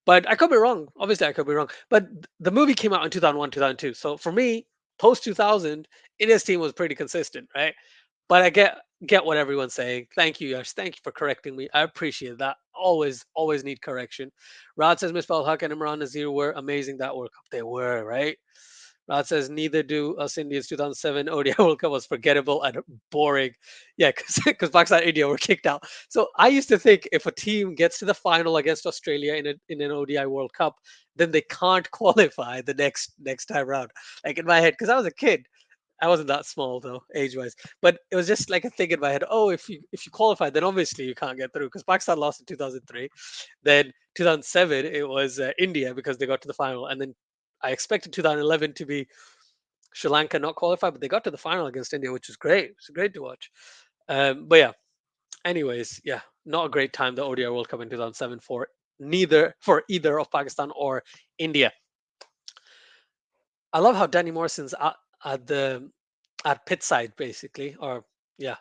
But I could be wrong. Obviously, I could be wrong. But the movie came out in 2001, 2002. So for me, post 2000, India's team was pretty consistent, right? But I get what everyone's saying. Thank you, Yash. Thank you for correcting me. I appreciate that. Always need correction. Rod says Misbah Haq and Imran Nazir were amazing that World Cup. They were, right? Rod says neither do us Indians. 2007 ODI World Cup was forgettable and boring. Yeah, because Pakistan and India were kicked out. So I used to think if a team gets to the final against Australia in an ODI World Cup, then they can't qualify the next time round. Like in my head, because I was a kid. I wasn't that small though, age wise. But it was just like a thing in my head. Oh, if you qualify, then obviously you can't get through because Pakistan lost in 2003. Then 2007 it was India because they got to the final, and then I expected 2011 to be Sri Lanka not qualified, but they got to the final against India, which was great. It was great to watch. But yeah, anyways, yeah, not a great time the ODI World Cup in 2007 for either of Pakistan or India. I love how Danny Morrison's at the at pit side basically, or yeah,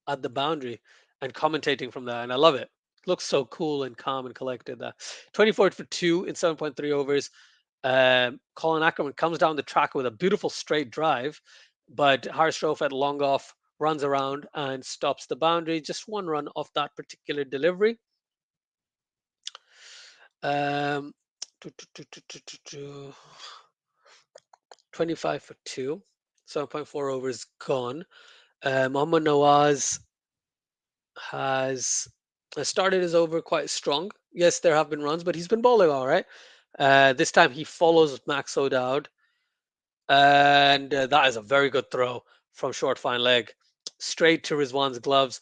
at the boundary and commentating from there, and I love it. Looks so cool and calm and collected. That 24 for two in 7.3 overs. Colin Ackermann comes down the track with a beautiful straight drive, but Harsh Rauf at long off runs around and stops the boundary. Just one run off that particular delivery. Um, 25 for two, 7.4 overs gone. Mohammad Nawaz has started his over quite strong. Yes, there have been runs, but he's been bowling all right. This time he follows Max O'Dowd, and that is a very good throw from short fine leg, straight to Rizwan's gloves.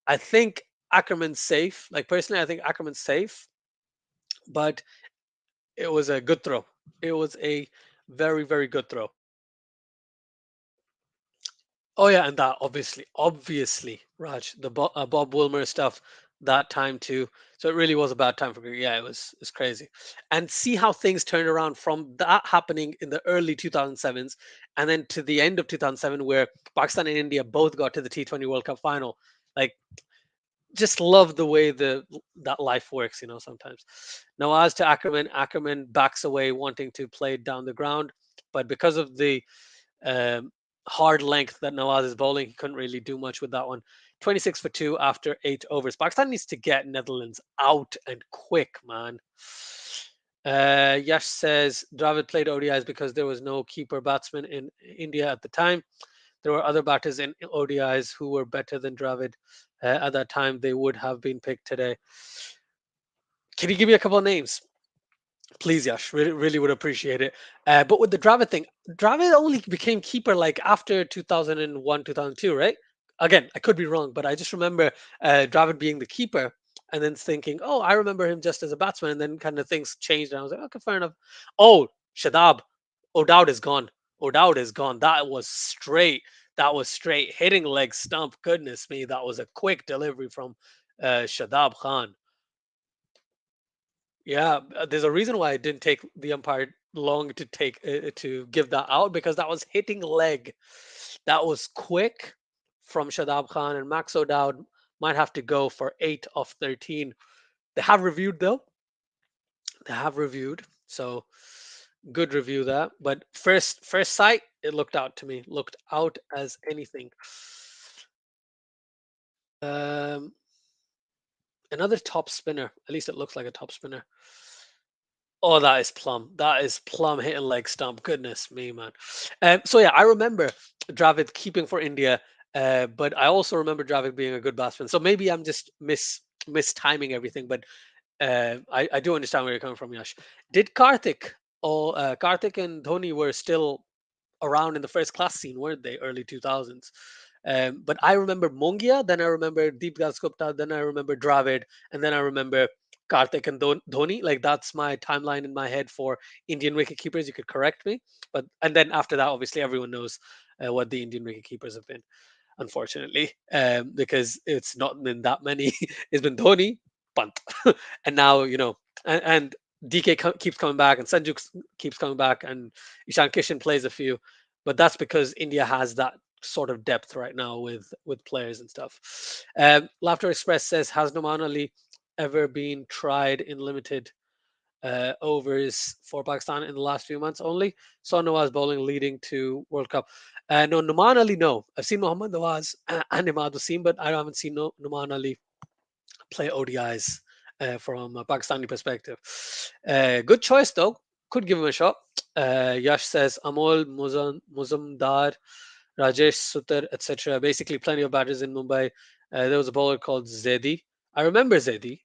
I think Ackerman's safe. Like personally, I think Ackerman's safe, but it was a good throw. It was a very good throw. Oh yeah, and that obviously, Raj, the Bob Wilmer stuff that time too. So it really was a bad time for cricket. Yeah, it's crazy, and see how things turned around from that happening in the early 2007s, and then to the end of 2007, where Pakistan and India both got to the T20 World Cup final. Like, just love the way that life works, sometimes. Nawaz to Ackerman, Ackerman backs away, wanting to play it down the ground, but because of the um, hard length that Nawaz is bowling, he couldn't really do much with that one. 26 for two after 8 overs. Pakistan needs to get Netherlands out and quick, man. Yash says Dravid played ODIs because there was no keeper batsman in India at the time. There were other batters in ODIs who were better than Dravid at that time. They would have been picked today. Can you give me a couple of names? Please, Yash, really would appreciate it. But with the Dravid thing, Dravid only became keeper like after 2001, 2002, right? Again, I could be wrong, but I just remember Dravid being the keeper and then thinking, oh, I remember him just as a batsman. And then kind of things changed. And I was like, okay, fair enough. Oh, Shadab. O'Dowd is gone. O'Dowd is gone. That was straight. That was straight hitting leg stump. Goodness me. That was a quick delivery from Shadab Khan. Yeah, there's a reason why it didn't take the umpire long to give that out because that was hitting leg. That was quick from Shadab Khan, and Max O'Dowd might have to go for 8 of 13. They have reviewed though. They have reviewed, so good review that. But first sight, it looked out to me. Looked out as anything. Um, Another top spinner. At least it looks like a top spinner. Oh, that is plum. That is plum hitting leg stump. Goodness me, man. So yeah, I remember Dravid keeping for India, but I also remember Dravid being a good batsman. So maybe I'm just mistiming everything, but I do understand where you're coming from, Yash. Did Karthik and Dhoni were still around in the first class scene, weren't they? Early 2000s. But I remember Mongia, then I remember Deep Gupta, then I remember Dravid, and then I remember Karthik and Dhoni. Like that's my timeline in my head for Indian wicket keepers. You could correct me, but and then after that, obviously everyone knows. what the Indian wicket keepers have been, unfortunately, because it's not been that many. It's been Dhoni, punt, and now and DK keeps coming back, and Sanju keeps coming back, and Ishan Kishan plays a few, but that's because India has that sort of depth right now with players and stuff. Laughter Express says, has Noman Ali ever been tried in limited overs for Pakistan in the last few months only? Saw Nawaz bowling leading to World Cup. No, Noman Ali, no. I've seen Mohammad Nawaz and Imad Wasim, but I haven't seen Noman Ali play ODIs from a Pakistani perspective. Good choice, though. Could give him a shot. Yash says Amol, Muzamdar, Rajesh Sutar, etc. Basically, plenty of batters in Mumbai. There was a bowler called Zedi. I remember Zedi.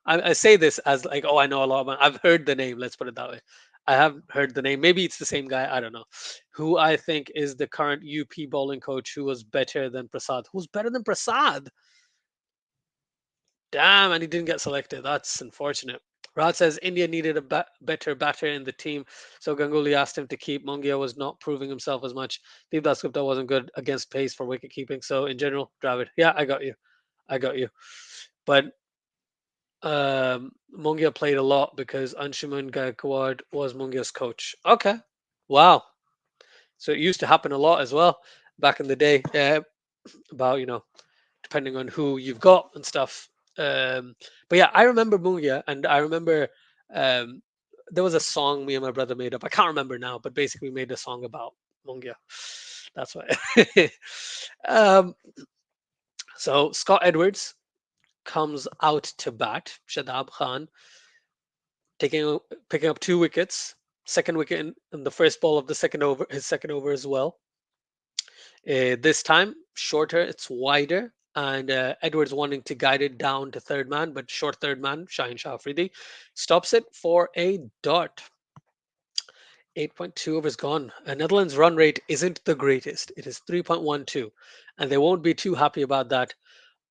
I say this as like, oh, I know a lot about. I've heard the name. Let's put it that way. I have heard the name. Maybe it's the same guy. I don't know. Who I think is the current UP bowling coach who was better than Prasad. Who's better than Prasad? Damn, and he didn't get selected. That's unfortunate. Raj says India needed a better batter in the team, so Ganguly asked him to keep. Mongia was not proving himself as much. Deep Gupta wasn't good against pace for wicket keeping. So in general, Dravid. Yeah, I got you. I got you. But Mongia played a lot because Anshuman Gaikwad was Mongia's coach. Okay. Wow. So it used to happen a lot as well back in the day. About depending on who you've got and stuff. But yeah, I remember Mungia, and I remember um, there was a song me and my brother made up. I can't remember now, but basically we made a song about Mungia. That's why. um, so Scott Edwards comes out to bat. Shadab Khan picking up 2 wickets. Second wicket in the first ball of the second over, his second over as well. This time, shorter, it's wider, and Edwards wanting to guide it down to third man, but short third man, Shaheen Shah Afridi, stops it for a dot. 8.2 overs gone. Netherlands' run rate isn't the greatest. It is 3.12, and they won't be too happy about that.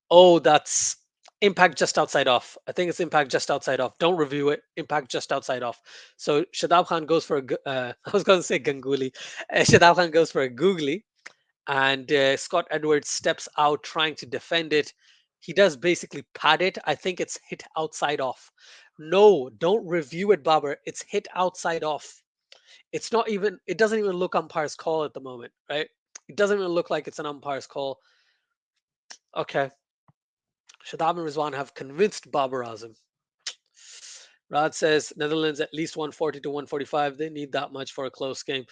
Oh, that's impact just outside off. I think it's impact just outside off. Don't review it. Impact just outside off. So Shadab Khan goes for I was going to say Ganguly. Shadab Khan goes for a googly, and Scott Edwards steps out trying to defend it. He does basically pad it. I think it's hit outside off. No, don't review it, Babar. It's hit outside off. It's not even, it doesn't even look umpire's call at the moment, right? It doesn't even look like it's an umpire's call. Okay. Shadab and Rizwan have convinced Babar Azam. Rad says Netherlands at least 140 to 145. They need that much for a close game.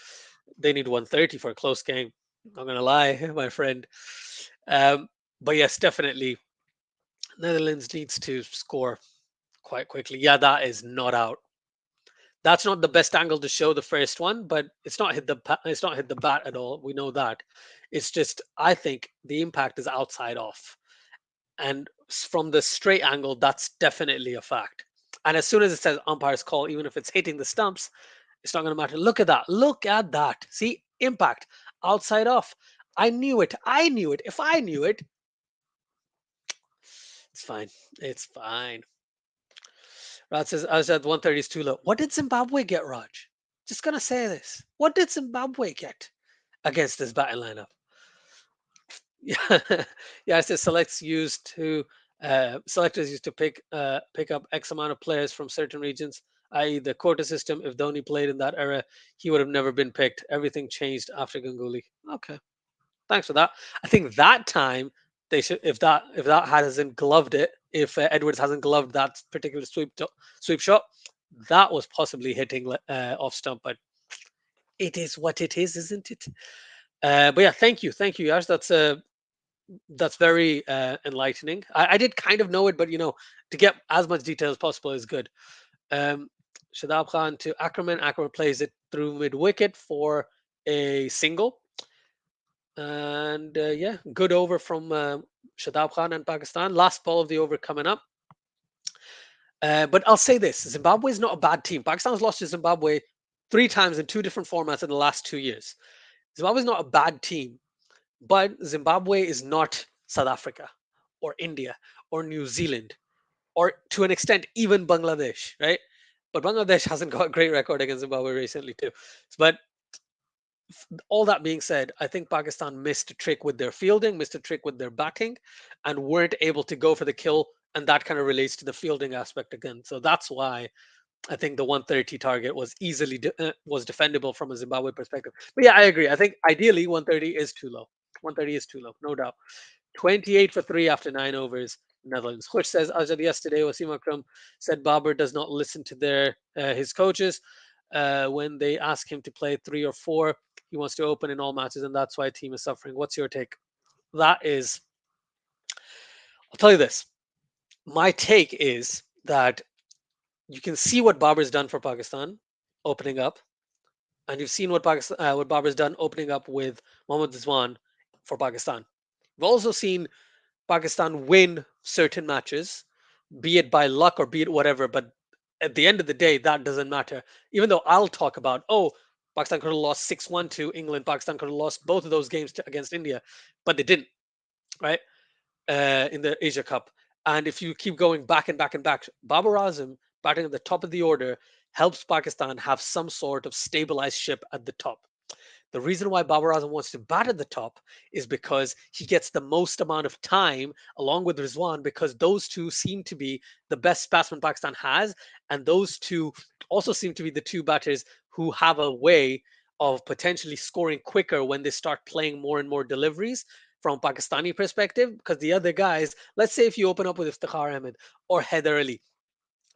They need 130 for a close game. Not gonna lie, my friend. Um, but yes, definitely, Netherlands needs to score quite quickly. Yeah, that is not out. That's not the best angle to show the first one, but it's not hit the bat at all. We know that. It's just I think the impact is outside off, and from the straight angle, that's definitely a fact. And as soon as it says umpire's call, even if it's hitting the stumps, it's not going to matter. Look at that. Look at that. See, impact outside off. I knew it. I knew it. If I knew it, it's fine. It's fine. Raj says, I was at 130 is too low. What did Zimbabwe get, Raj? Just going to say this. What did Zimbabwe get against this batting lineup? Yeah, yeah. It says selectors used to pick up X amount of players from certain regions, i.e., the quota system. If Dhoni played in that era, he would have never been picked. Everything changed after Ganguly. Okay, thanks for that. I think that time they should, if that hasn't gloved it, if Edwards hasn't gloved that particular sweep shot, that was possibly hitting off stump. But it is what it is, isn't it? But yeah, thank you, Yash. That's very enlightening. I did kind of know it, but to get as much detail as possible is good. Um, Shadab Khan to Ackermann. Ackermann plays it through mid wicket for a single. And yeah, good over from Shadab Khan and Pakistan. Last ball of the over coming up. But I'll say this, Zimbabwe is not a bad team. Pakistan has lost to Zimbabwe 3 times in 2 different formats in the last 2 years. Zimbabwe is not a bad team. But Zimbabwe is not South Africa or India or New Zealand or to an extent even Bangladesh, right? But Bangladesh hasn't got a great record against Zimbabwe recently too. But All that being said, I think Pakistan missed a trick with their fielding, missed a trick with their batting, and weren't able to go for the kill. And that kind of relates to the fielding aspect again. So that's why I think the 130 target was was defendable from a Zimbabwe perspective. But yeah, I agree. I think ideally 130 is too low. 130 is too low, no doubt. 28 for 3 after 9 overs. Netherlands. Khush says, Ajad, yesterday, Wasim Akram said Babar does not listen to his coaches. When they ask him to play 3 or 4, he wants to open in all matches, and that's why team is suffering. What's your take? That is, I'll tell you this. My take is that you can see what Babar's done for Pakistan opening up, and you've seen what Babar's done opening up with Mohammad Rizwan for Pakistan. We've also seen Pakistan win certain matches, be it by luck or be it whatever. But at the end of the day, that doesn't matter. Even though I'll talk about, oh, Pakistan could have lost 6-1 to England, Pakistan could have lost both of those games against India, but they didn't, right? In the Asia Cup. And if you keep going back and back and back, Babar Azam batting at the top of the order helps Pakistan have some sort of stabilized ship at the top. The reason why Babar Azam wants to bat at the top is because he gets the most amount of time along with Rizwan, because those two seem to be the best batsmen Pakistan has. And those two also seem to be the two batters who have a way of potentially scoring quicker when they start playing more and more deliveries from Pakistani perspective. Because the other guys, let's say if you open up with Iftikhar Ahmed or Haider Ali,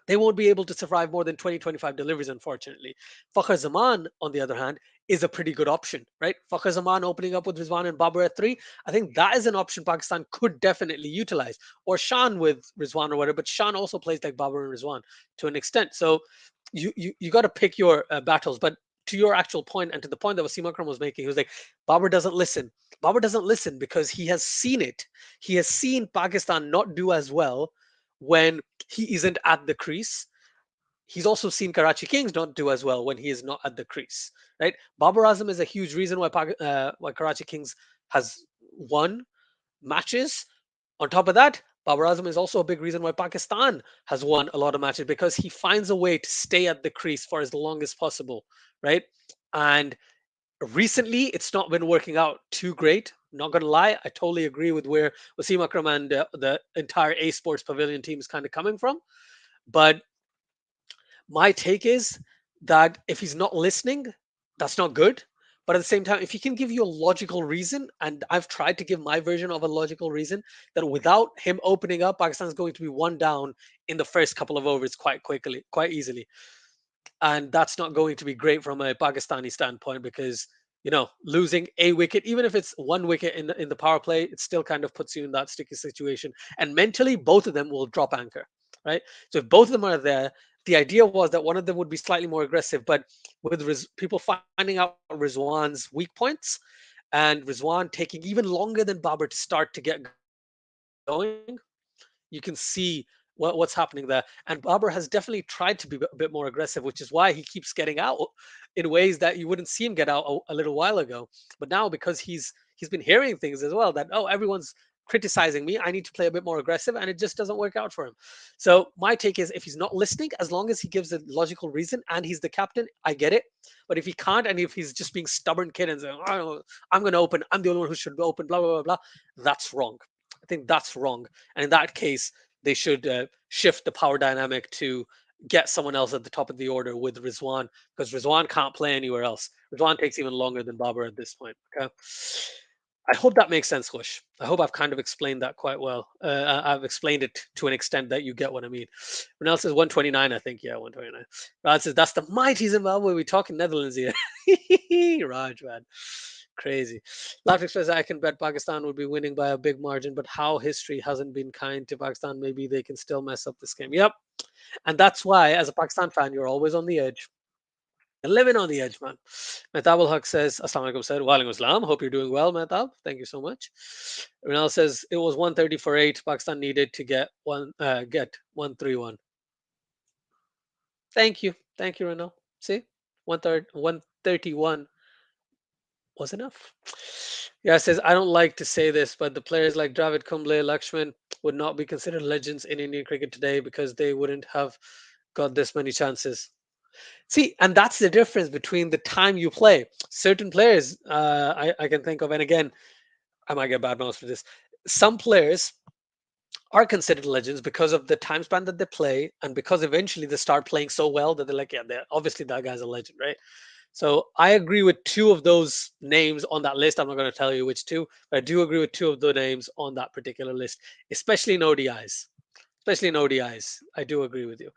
they won't be able to survive more than 20-25 deliveries, unfortunately. Fakhar Zaman, on the other hand, is a pretty good option, right? Fakhar Zaman opening up with Rizwan and Babar at 3, I think that is an option Pakistan could definitely utilize. Or Shan with Rizwan or whatever, but Shan also plays like Babar and Rizwan to an extent. So you got to pick your battles. But to your actual point and to the point that Wasim Akram was making, he was like, Babar doesn't listen. Babar doesn't listen because he has seen it. He has seen Pakistan not do as well when he isn't at the crease. He's also seen Karachi Kings not do as well when he is not at the crease, right? Babar Azam is a huge reason why Karachi Kings has won matches. On top of that, Babar Azam is also a big reason why Pakistan has won a lot of matches, because he finds a way to stay at the crease for as long as possible, right? And recently, it's not been working out too great. Not gonna lie, I totally agree with where Wasim Akram and the entire A Sports Pavilion team is kind of coming from. But my take is that if he's not listening, that's not good. But at the same time, if he can give you a logical reason, and I've tried to give my version of a logical reason, that without him opening up, Pakistan is going to be one down in the first couple of overs quite quickly, quite easily. And that's not going to be great from a Pakistani standpoint, because losing a wicket, even if it's one wicket in the power play, it still kind of puts you in that sticky situation. And mentally, both of them will drop anchor, right? So if both of them are there, the idea was that one of them would be slightly more aggressive, but with people finding out Rizwan's weak points and Rizwan taking even longer than Babar to start to get going, you can see what's happening there. And Babar has definitely tried to be a bit more aggressive, which is why he keeps getting out in ways that you wouldn't see him get out a little while ago. But now, because he's been hearing things as well, that, oh, everyone's criticizing me, I need to play a bit more aggressive, and it just doesn't work out for him. So my take is, if he's not listening, as long as he gives a logical reason and he's the captain, I get it. But if he can't, and if he's just being stubborn kid and saying, oh, I'm going to open, I'm the only one who should open, blah blah blah blah, that's wrong. I think that's wrong. And in that case, they should shift the power dynamic to get someone else at the top of the order with Rizwan, because Rizwan can't play anywhere else. Rizwan takes even longer than Babar at this point. Okay. I hope that makes sense, Kush. I hope I've kind of explained that quite well. I've explained it to an extent that you get what I mean. Renal says 129, I think. Yeah, 129. Raj says, that's the mighty Zimbabwe. We talking Netherlands here. Raj, man. Crazy. Latif says, I can bet Pakistan would be winning by a big margin, but how history hasn't been kind to Pakistan, maybe they can still mess up this game. Yep. And that's why, as a Pakistan fan, you're always on the edge. You're living on the edge, man. Mehtab Haq says, Assalamu alaikum, said, Walaikum assalam. Hope you're doing well, Mehtab. Thank you so much. Renal says, it was 130 for 8. Pakistan needed to get 131. Thank you. Thank you, Renal. See? 131 was enough. Yeah, it says, I don't like to say this, but the players like Dravid Kumble, Lakshman would not be considered legends in Indian cricket today because they wouldn't have got this many chances. See, and that's the difference between the time you play. Certain players, I can think of, and again, I might get bad mouths for this. Some players are considered legends because of the time span that they play, and because eventually they start playing so well that they're like, yeah, they're, obviously that guy's a legend, right? So I agree with two of those names on that list. I'm not going to tell you which two, but I do agree with two of the names on that particular list, especially in ODIs. Especially in ODIs, I do agree with you.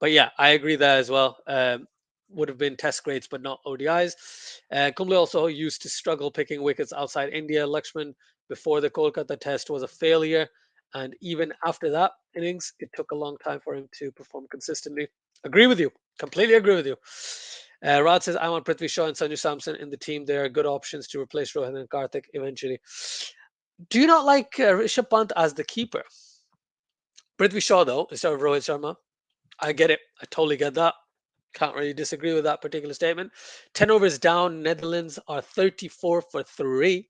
But yeah, I agree there as well. Would have been test grades, but not ODIs. Kumble also used to struggle picking wickets outside India. Lakshman before the Kolkata test was a failure. And even after that innings, it took a long time for him to perform consistently. Agree with you. Completely agree with you. Rod says, I want Prithvi Shaw and Sanju Samson in the team. They are good options to replace Rohit and Karthik eventually. Do you not like Rishabh Pant as the keeper? Prithvi Shaw, though, instead of Rohit Sharma. I get it. I totally get that. Can't really disagree with that particular statement. 10 overs down. Netherlands are 34 for 3.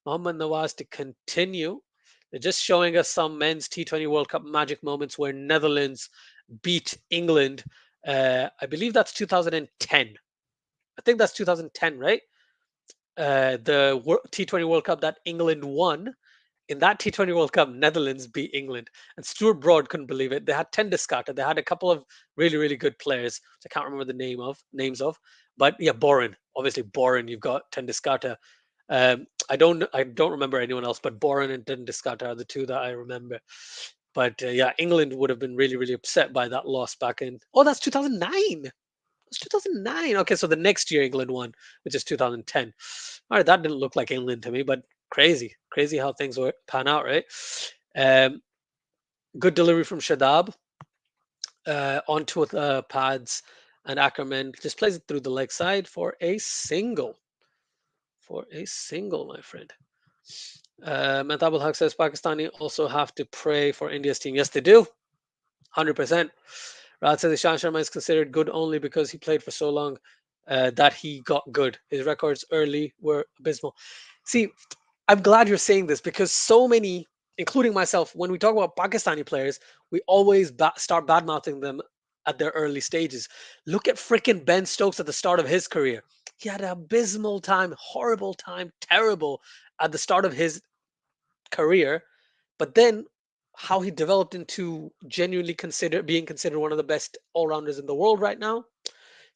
Mohammad Nawaz to continue. They're just showing us some men's T20 World Cup magic moments where Netherlands beat England. I believe that's 2010. I think that's 2010, right? The T20 World Cup that England won. In that T20 World Cup, Netherlands beat England, and Stuart Broad couldn't believe it. They had Ten Descartes. They had a couple of really, really good players, which I can't remember the names of. But yeah, Boren, obviously Boren. You've got Ten Descartes. I don't remember anyone else, but Boren and Ten Descartes are the two that I remember. But yeah, England would have been really, really upset by that loss back in. Oh, that's 2009. It's 2009. Okay, so the next year England won, which is 2010. All right, that didn't look like England to me, but crazy, crazy how things were pan out, right? Um, Good delivery from Shadab onto pads, and Ackermann just plays it through the leg side for a single. For a single, my friend. Mehtab Haq says Pakistani also have to pray for India's team. Yes, they do. 100%. Raj says Ishan Sharma is considered good only because he played for so long that he got good. His records early were abysmal. See, I'm glad you're saying this because so many, including myself, when we talk about Pakistani players, we always start bad mouthing them at their early stages. Look at freaking Ben Stokes at the start of his career. He had an abysmal time, horrible time, terrible at the start of his career, but then how he developed into genuinely being considered one of the best all-rounders in the world right now.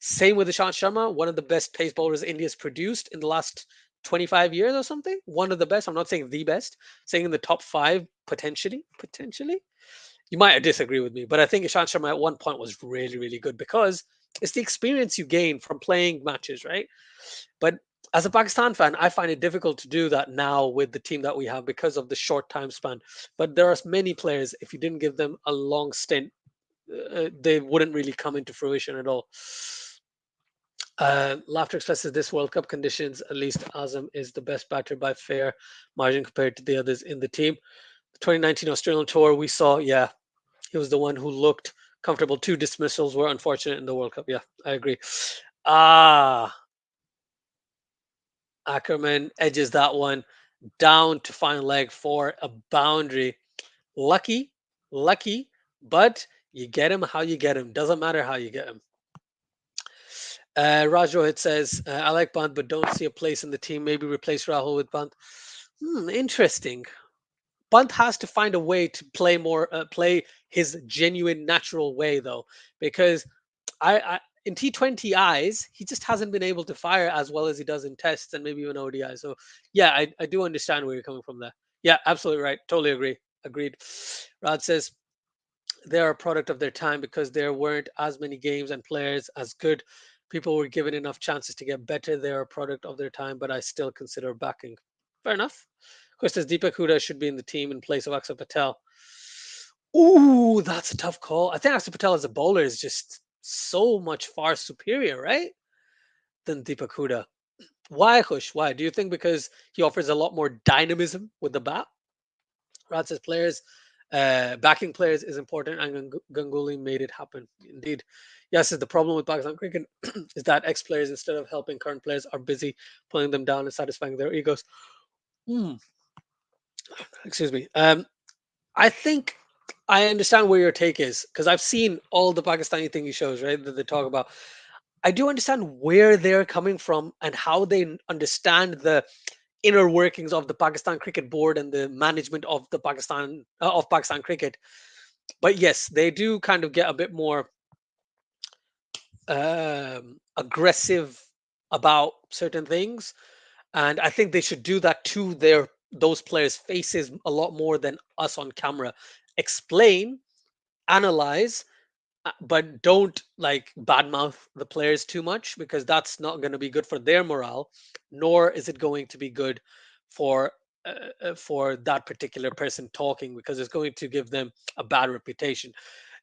Same with Ishant Sharma, one of the best pace bowlers India's produced in the last 25 years or something. One of the best. I'm not saying the best, saying in the top five potentially. Potentially. You might disagree with me, but I think Ishant Sharma at one point was really, really good because it's the experience you gain from playing matches, right? But as a Pakistan fan, I find it difficult to do that now with the team that we have because of the short time span. But there are many players, if you didn't give them a long stint, they wouldn't really come into fruition at all. Laughter expresses this World Cup conditions. At least Azam is the best batter by fair margin compared to the others in the team. The 2019 Australian tour, we saw, yeah, he was the one who looked comfortable. Two dismissals were unfortunate in the World Cup. Yeah, I agree. Ah, Ackermann edges that one down to final leg for a boundary. Lucky, lucky, but you get him how you get him. Doesn't matter how you get him. Raj Rohit says, I like Pant, but don't see a place in the team. Maybe replace Rahul with Pant. Interesting. Pant has to find a way to play his genuine, natural way, though, because I in T20 eyes, he just hasn't been able to fire as well as he does in tests and maybe even ODI. So yeah, I do understand where you're coming from there. Yeah, absolutely right. Totally agree. Agreed. Rod says they're a product of their time because there weren't as many games and players as good. People were given enough chances to get better. They're a product of their time, but I still consider backing. Fair enough. Of course, says Deepak Huda should be in the team in place of Axar Patel. Ooh, that's a tough call. I think Axar Patel as a bowler is just so much far superior, right? Than Deepak Huda. Why, Hush? Why? Do you think because he offers a lot more dynamism with the bat? Rad says players, backing players is important, and Ganguly made it happen. Indeed. Yes, the problem with Pakistan cricket is that ex players, instead of helping current players, are busy pulling them down and satisfying their egos. Hmm. Excuse me. I think I understand where your take is because I've seen all the Pakistani thingy shows, right? That they talk about. I do understand where they're coming from and how they understand the inner workings of the Pakistan Cricket Board and the management of Pakistan cricket. But yes, they do kind of get a bit more aggressive about certain things, and I think they should do that to their those players' faces a lot more than us on camera. Explain, analyze, but don't like badmouth the players too much because that's not going to be good for their morale, nor is it going to be good for for that particular person talking because it's going to give them a bad reputation.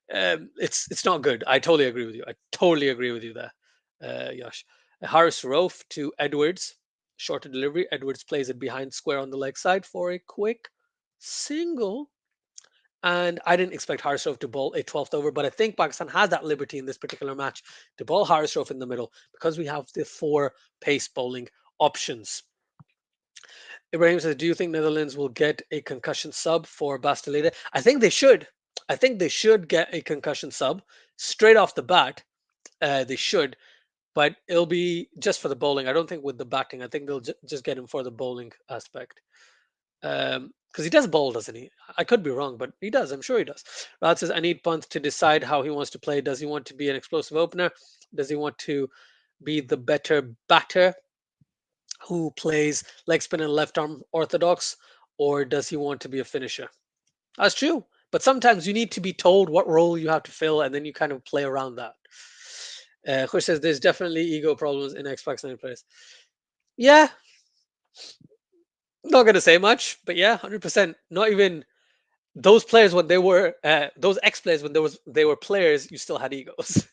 It's not good. I totally agree with you. I totally agree with you there, Yash. Harris Rauf to Edwards, shorter delivery. Edwards plays it behind square on the leg side for a quick single. And I didn't expect Harisov to bowl a 12th over, but I think Pakistan has that liberty in this particular match to bowl Harisov in the middle because we have the four pace bowling options. Ibrahim says, "Do you think Netherlands will get a concussion sub for Bastilleide?" I think they should. I think they should get a concussion sub straight off the bat. They should, but it'll be just for the bowling. I don't think with the batting. I think they'll just get him for the bowling aspect. Because he does bowl, doesn't he? I could be wrong, but he does. I'm sure he does. Rad says, "I need Pant to decide how he wants to play. Does he want to be an explosive opener? Does he want to be the better batter who plays leg spin and left arm orthodox, or does he want to be a finisher?" That's true. But sometimes you need to be told what role you have to fill, and then you kind of play around that. Khush says, "There's definitely ego problems in X-Pakistani players." Yeah, not gonna say much, but yeah, 100%. Not even those players when they were those ex players when they were players, you still had egos,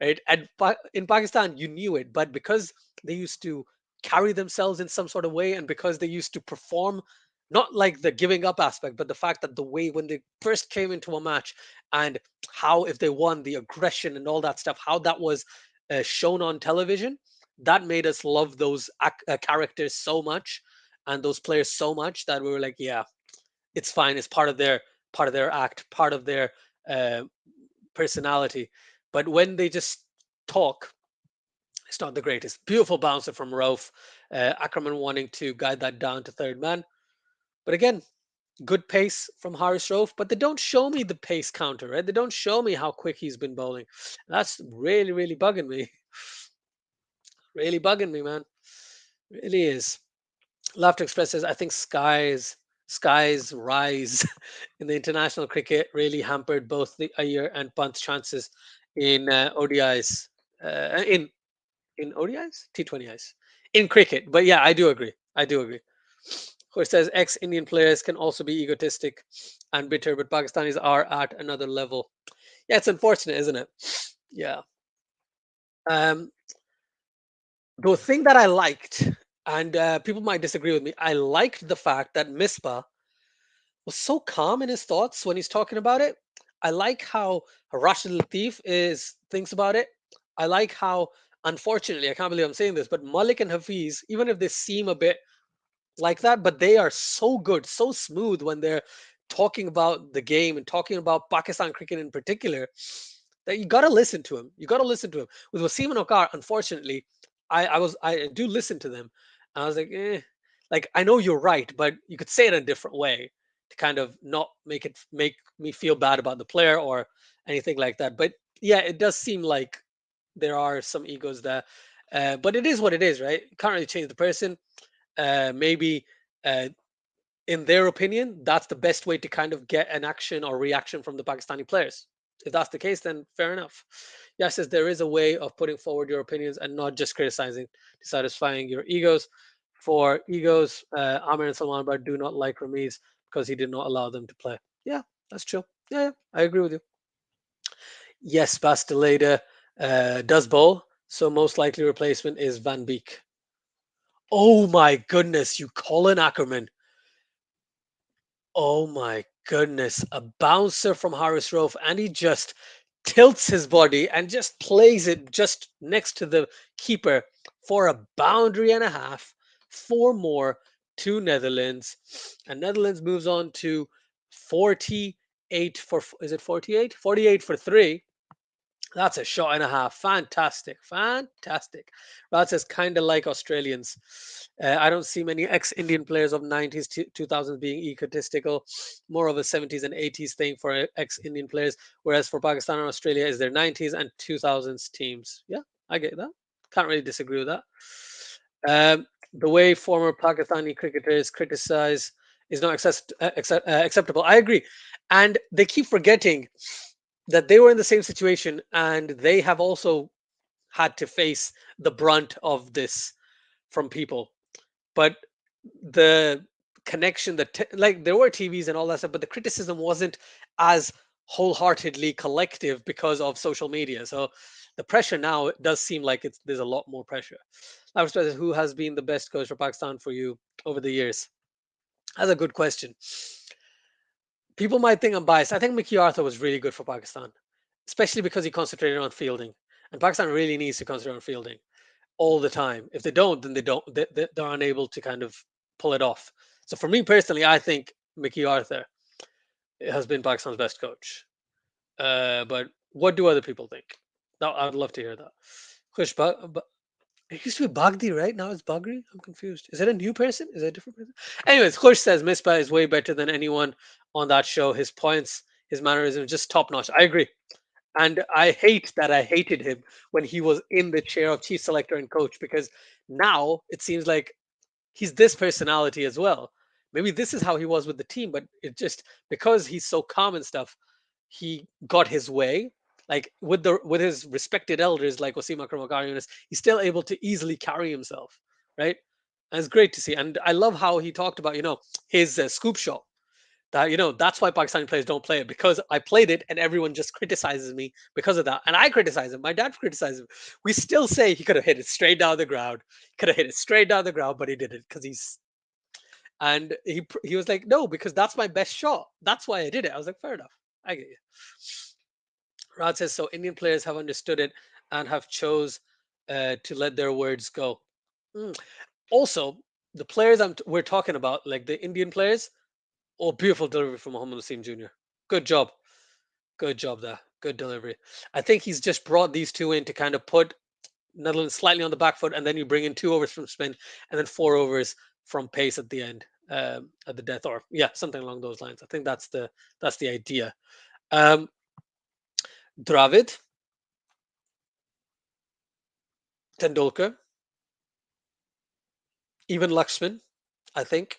right? And in Pakistan, you knew it, but because they used to carry themselves in some sort of way, and because they used to perform, not like the giving up aspect, but the fact that the way when they first came into a match and how if they won, the aggression and all that stuff, how that was shown on television, that made us love those characters so much and those players so much that we were like, yeah, it's fine. It's part of their act, part of their uh, personality. But when they just talk, it's not the greatest. Beautiful bouncer from Rauf. Ackermann wanting to guide that down to third man. But again, good pace from Haris Rauf. But they don't show me the pace counter, right? They don't show me how quick he's been bowling. That's really, really bugging me. Really bugging me, man. Really is. Laughter Express says, "I think skies rise in the international cricket really hampered both the Ayer and Pant's chances in ODIs, in ODIs, T20Is, in cricket." But yeah, I do agree. I do agree. Of course, says ex-Indian players can also be egotistic and bitter, but Pakistanis are at another level. Yeah, it's unfortunate, isn't it? Yeah. Um, the thing that I liked, and people might disagree with me, I liked the fact that Misbah was so calm in his thoughts when he's talking about it. I like how Rashid Latif is thinks about it. I like how, unfortunately, I can't believe I'm saying this, but Malik and Hafiz, even if they seem a bit like that, but they are so good, so smooth when they're talking about the game and talking about Pakistan cricket in particular, that you gotta listen to him. You gotta listen to him. With Wasim and Okar, unfortunately, I do listen to them. And I was like, like I know you're right, but you could say it in a different way to kind of not make me feel bad about the player or anything like that. But yeah, it does seem like there are some egos there. But it is what it is, right? You can't really change the person. Maybe uh, in their opinion, that's the best way to kind of get an action or reaction from the Pakistani players. If that's the case, then fair enough. Yeah, says there is a way of putting forward your opinions and not just criticizing to satisfying your egos. For egos, Amir and Salman Bar do not like Ramiz because he did not allow them to play. Yeah, that's true. Yeah, I agree with you. Yes, Bastilleida does bowl, so most likely replacement is Van Beek. Oh my goodness, you Colin Ackermann. Oh my goodness. A bouncer from Harris Rauf, and he just tilts his body and just plays it just next to the keeper for a boundary and a half. Four more to Netherlands. And Netherlands moves on to 48 for, is it 48? 48 for three. That's a shot and a half. Fantastic. Fantastic. Rad says, kind of like Australians. I don't see many ex Indian players of 90s, 2000s being egotistical. More of a 70s and 80s thing for ex Indian players. Whereas for Pakistan and Australia, is their 90s and 2000s teams. Yeah, I get that. Can't really disagree with that. The way former Pakistani cricketers criticize is not acceptable. I agree. And they keep forgetting that they were in the same situation and they have also had to face the brunt of this from people. But the connection that like there were TVs and all that stuff, but the criticism wasn't as wholeheartedly collective because of social media. So the pressure now does seem like there's a lot more pressure. I was who has been the best coach for Pakistan for you over the years? That's a good question. People might think I'm biased. I think Mickey Arthur was really good for Pakistan, especially because he concentrated on fielding. And Pakistan really needs to concentrate on fielding all the time. If they don't, then they don't. They're unable to kind of pull it off. So for me personally, I think Mickey Arthur has been Pakistan's best coach. But what do other people think? Now, I'd love to hear that. Khush, it used to be Bagdi, right? Now it's Bagri? I'm confused. Is it a new person? Is it a different person? Anyways, Khush says Misbah is way better than anyone on that show. His points, his mannerism, just top notch. I agree. And I hate that I hated him when he was in the chair of chief selector and coach because now it seems like he's this personality as well. Maybe this is how he was with the team, but it just because he's so calm and stuff, he got his way. Like with his respected elders like Wasim Akram, he's still able to easily carry himself, right? And it's great to see. And I love how he talked about his scoop shot. That that's why Pakistani players don't play it because I played it and everyone just criticizes me because of that. And I criticize him. My dad criticizes him. We still say he could have hit it straight down the ground. Could have hit it straight down the ground, but he did it because he's and he was like, no, because that's my best shot. That's why I did it. I was like, fair enough. I get you. Raj says so. Indian players have understood it and have chose to let their words go. Mm. Also, the players we're talking about, like the Indian players, oh, beautiful delivery from Mohammad Naseem Jr. Good job. Good job there. Good delivery. I think he's just brought these two in to kind of put Netherlands slightly on the back foot, and then you bring in 2 overs from spin, and then 4 overs from pace at the end, at the death, or yeah, something along those lines. I think that's the idea. Um, Dravid, Tendulkar, even Lakshman. I think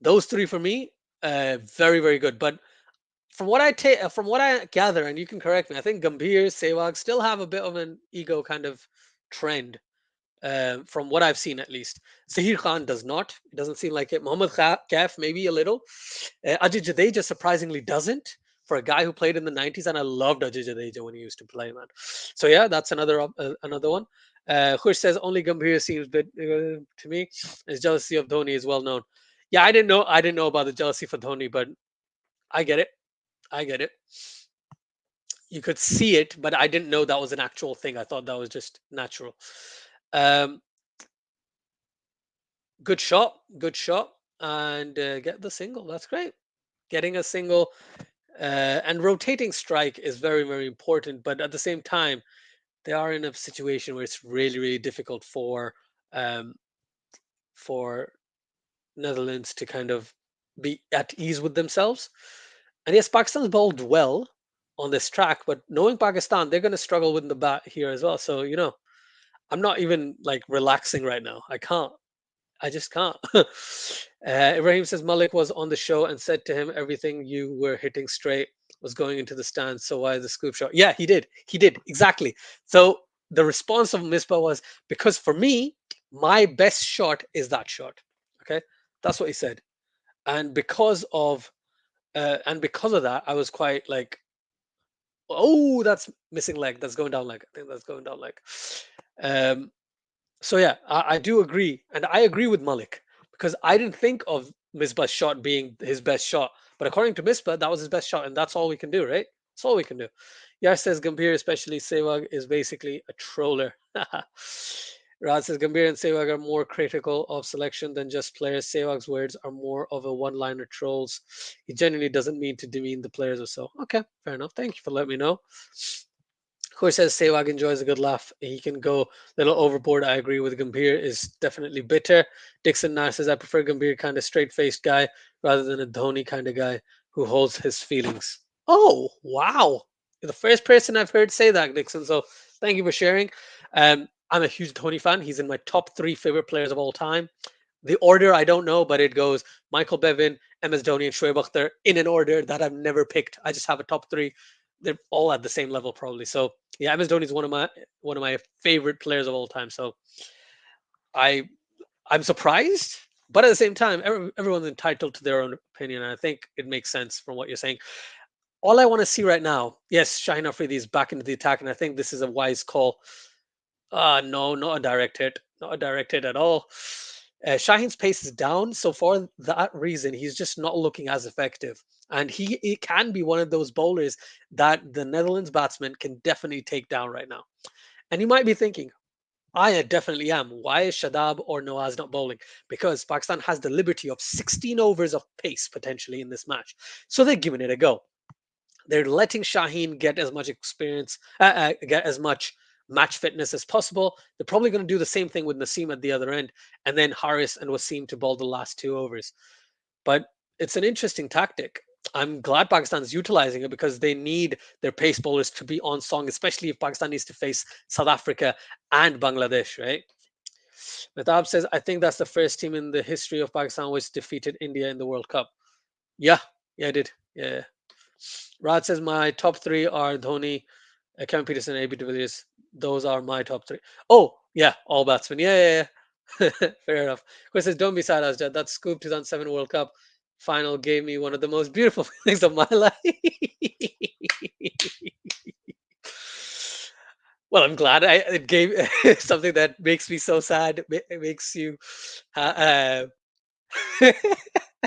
those three for me, very very good. But from what I gather, and you can correct me, I think Gambhir, Sehwag still have a bit of an ego kind of trend, from what I've seen at least. Zahir Khan does not. It doesn't seem like it. Mohammad Kaf maybe a little. Ajay Jadeja surprisingly doesn't. For a guy who played in the 90s, and I loved Ajay Jadeja when he used to play, man. So yeah, that's another one. Khush says only Gambhir seems bit to me. His jealousy of Dhoni is well known. Yeah, I didn't know about the jealousy for Dhoni, but I get it. I get it. You could see it, but I didn't know that was an actual thing. I thought that was just natural. Um, good shot, and get the single. That's great. Getting a single and rotating strike is very, very important. But at the same time, they are in a situation where it's really, really difficult um, for Netherlands to kind of be at ease with themselves. And yes, Pakistan's bowled well on this track, but knowing Pakistan, they're going to struggle with the bat here as well. So I'm not even like relaxing right now. I can't. I just can't. Ibrahim says Malik was on the show and said to him everything you were hitting straight was going into the stands. So why the scoop shot? Yeah, he did. He did exactly. So the response of Misbah was because for me, my best shot is that shot. Okay, that's what he said, and because of that, I was quite like, oh, that's missing leg. That's going down leg. I think that's going down leg. Um, so yeah, I do agree, and I agree with Malik because I didn't think of Misbah's shot being his best shot, but according to Misbah, that was his best shot, and that's all we can do, right? That's all we can do. Yar says Gambhir, especially Sehwag, is basically a troller. Raj says Gambhir and Sehwag are more critical of selection than just players. Sehwag's words are more of a one-liner trolls. He genuinely doesn't mean to demean the players or so. Okay, fair enough. Thank you for letting me know. Who says Sehwag enjoys a good laugh? He can go a little overboard. I agree with Gambhir is definitely bitter. Dixon Nair says I prefer Gambhir kind of straight faced guy rather than a Dhoni kind of guy who holds his feelings. Oh wow! You're the first person I've heard say that, Dixon. So thank you for sharing. I'm a huge Dhoni fan. He's in my top three favorite players of all time. The order I don't know, but it goes Michael Bevan, MS Dhoni, and Shoaib Akhtar in an order that I've never picked. I just have a top three. They're all at the same level, probably. So yeah, MS Dhoni is one of my favorite players of all time. So I I'm surprised, but at the same time, everyone's entitled to their own opinion, and I think it makes sense from what you're saying. All I want to see right now, yes, Shaheen Afridi is back into the attack, and I think this is a wise call. No, not a direct hit. Not a direct hit at all. Shaheen's pace is down, so for that reason, he's just not looking as effective. And he can be one of those bowlers that the Netherlands batsman can definitely take down right now. And you might be thinking, I definitely am. Why is Shadab or Nawaz not bowling? Because Pakistan has the liberty of 16 overs of pace potentially in this match. So they're giving it a go. They're letting Shaheen get as much experience, get as much match fitness as possible. They're probably going to do the same thing with Naseem at the other end, and then Harris and Wasim to bowl the last 2 overs. But it's an interesting tactic. I'm glad Pakistan's utilizing it because they need their pace bowlers to be on song, especially if Pakistan needs to face South Africa and Bangladesh, right? Mehtab says, I think that's the first team in the history of Pakistan which defeated India in the World Cup. Yeah, yeah, I did. Yeah. Raj says my top three are Dhoni, Kevin Peterson, and AB de Villiers. Those are my top three. Oh, yeah, all batsmen. Yeah, yeah, yeah. Fair enough. Chris says, don't be sad, Asjad. That Scoop 2007 World Cup final gave me one of the most beautiful feelings of my life. Well, I'm glad it gave something that makes me so sad. It makes you I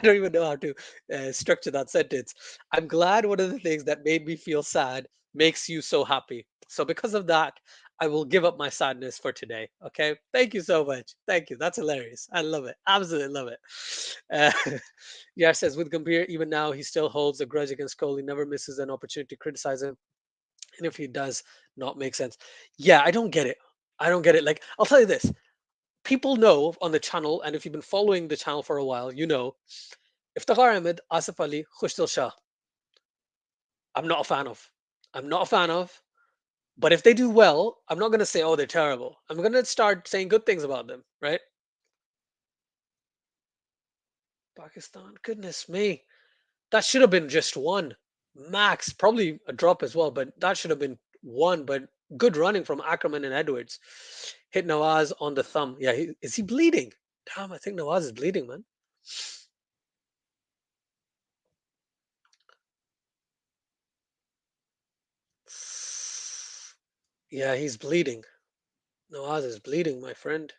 don't even know how to structure that sentence. I'm glad one of the things that made me feel sad makes you so happy. So because of that, I will give up my sadness for today. Okay. Thank you so much. Thank you. That's hilarious. I love it. Absolutely love it. Uh, yeah, says with Gambhir, even now he still holds a grudge against Kohli, never misses an opportunity to criticize him. And if he does not make sense. Yeah, I don't get it. I don't get it. Like, I'll tell you this. People know on the channel, and if you've been following the channel for a while, you know Iftikhar Ahmed, Asif Ali, Khushtil Shah, I'm not a fan of. I'm not a fan of. But if they do well, I'm not going to say, oh, they're terrible. I'm going to start saying good things about them, right? Pakistan, goodness me. That should have been just one. Max, probably a drop as well, but that should have been one. But good running from Ackermann and Edwards. Hit Nawaz on the thumb. Yeah, is he bleeding? Damn, I think Nawaz is bleeding, man. Yeah, he's bleeding. Nawaz is bleeding, my friend.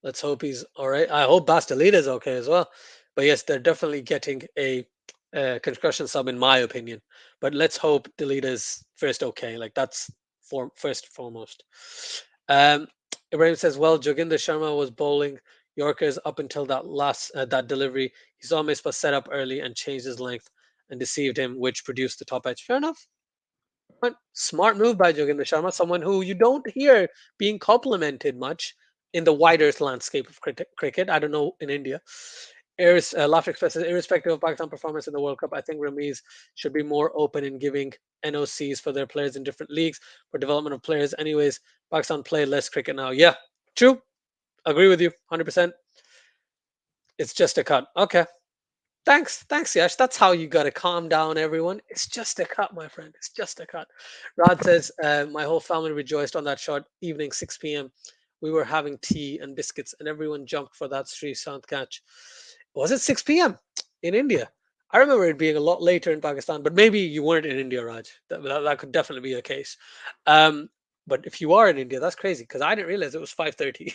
Let's hope he's all right. I hope Bastelita is okay as well. But yes, they're definitely getting a concussion sub, in my opinion. But let's hope Delita is first okay. Like that's first and foremost. Um, Ibrahim says, "Well, Joginder Sharma was bowling Yorkers up until that delivery. He saw Mispa set up early and changed his length and deceived him, which produced the top edge. Fair enough. But smart move by Joginder Sharma, someone who you don't hear being complimented much in the wider landscape of cricket. I don't know in India. Laughter Express says, irrespective of Pakistan performance in the World Cup, I think Ramiz should be more open in giving NOCs for their players in different leagues for development of players. Anyways, Pakistan play less cricket now. Yeah, true. Agree with you 100%. It's just a cut. Okay. Thanks, Yash. That's how you gotta calm down, everyone. It's just a cut, my friend. It's just a cut. Rod says, my whole family rejoiced on that short evening, 6 p.m. We were having tea and biscuits, and everyone jumped for that Sri Sant catch. Was it 6 p.m. in India? I remember it being a lot later in Pakistan, but maybe you weren't in India, Raj. That could definitely be the case. Um, but if you are in India, that's crazy because I didn't realize it was 5:30.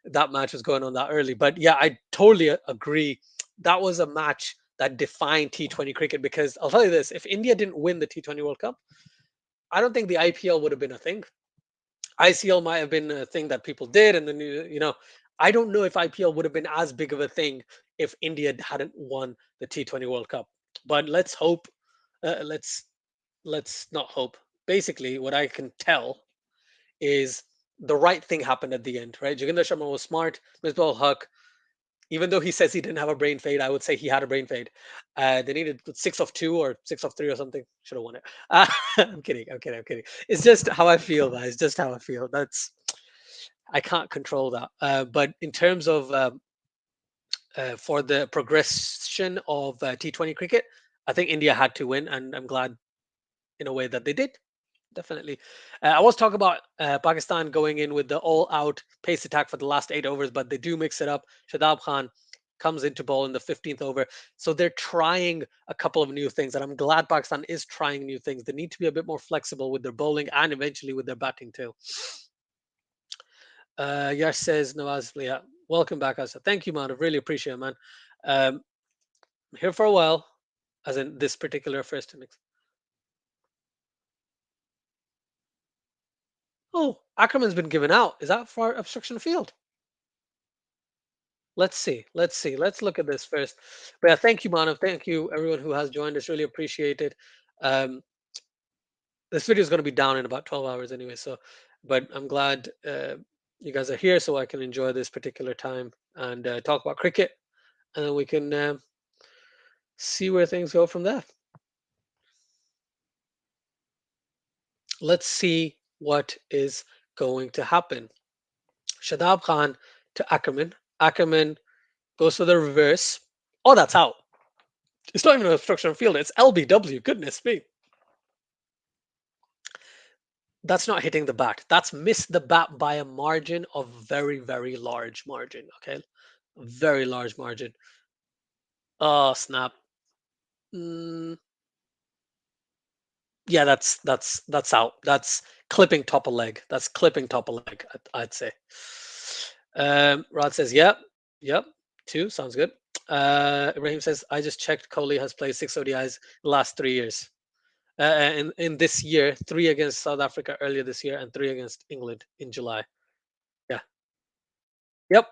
That match was going on that early. But yeah, I totally agree. That was a match that defined T20 cricket because I'll tell you this: if India didn't win the T20 World Cup, I don't think the IPL would have been a thing. ICL might have been a thing that people did, and then I don't know if IPL would have been as big of a thing if India hadn't won the T20 World Cup. But let's hope. Let's not hope. basically what I can tell is the right thing happened at the end, right? Joginder Sharma was smart. Misbah Haq, even though he says he didn't have a brain fade, I would say he had a brain fade. They needed 6 of 2 or 6 of 3 or something. Should have won it. I'm kidding. I'm kidding. I'm kidding. It's just how I feel, guys. It's just how I feel. I can't control that. But in terms of for the progression of T20 cricket, I think India had to win, and I'm glad in a way that they did. Definitely. I was talking about Pakistan going in with the all-out pace attack for the last 8 overs, but they do mix it up. Shadab Khan comes into ball in the 15th over, so they're trying a couple of new things, and I'm glad Pakistan is trying new things. They need to be a bit more flexible with their bowling and eventually with their batting too. Yash says, Nawaz, yeah, welcome back, Asa. Thank you, man. I really appreciate it, man. I'm here for a while, as in this particular first innings. Oh, Ackermann's been given out. Is that for obstruction of field? Let's see. Let's see. Let's look at this first. But yeah, thank you, Manav. Thank you, everyone who has joined us. Really appreciate it. Um, this video is going to be down in about 12 hours anyway. So, but I'm glad you guys are here so I can enjoy this particular time and talk about cricket, and then we can see where things go from there. Let's see what is going to happen. Shadab Khan to Ackerman. Ackerman goes for the reverse. Oh, that's out. It's not even an obstruction of field. It's LBW. Goodness me. That's not hitting the bat. That's missed the bat by a margin of very, very large margin. Okay. Very large margin. Oh, snap. Mm, yeah, that's out. That's clipping top of leg. That's clipping top of leg, I'd say. Rod says, yep, yep. Two sounds good. Ibrahim says, I just checked. Kohli has played 6 ODIs the last 3 years. In this year, three against South Africa earlier this year, and three against England in July. Yeah. Yep.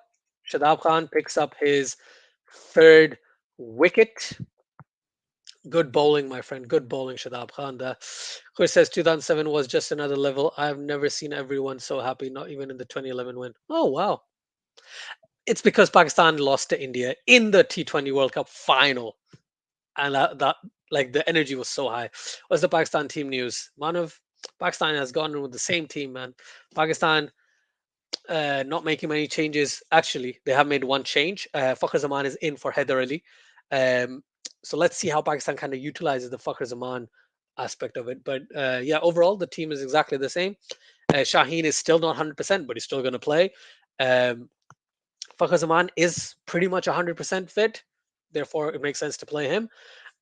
Shadab Khan picks up his third wicket. Good bowling, my friend. Good bowling, Shadab Khan. Chris says 2007 was just another level. I've never seen everyone so happy, not even in the 2011 win. Oh, wow. It's because Pakistan lost to India in the T20 World Cup final. And that like the energy was so high. What's the Pakistan team news? Manav, Pakistan has gone in with the same team, man. Pakistan not making many changes. Actually, they have made one change. Fakhr Zaman is in for Haider Ali. Um, so let's see how Pakistan kind of utilizes the Fakhr Zaman aspect of it. But yeah, overall, the team is exactly the same. Shaheen is still not 100%, but he's still going to play. Um, Fakhr Zaman is pretty much 100% fit. Therefore, it makes sense to play him.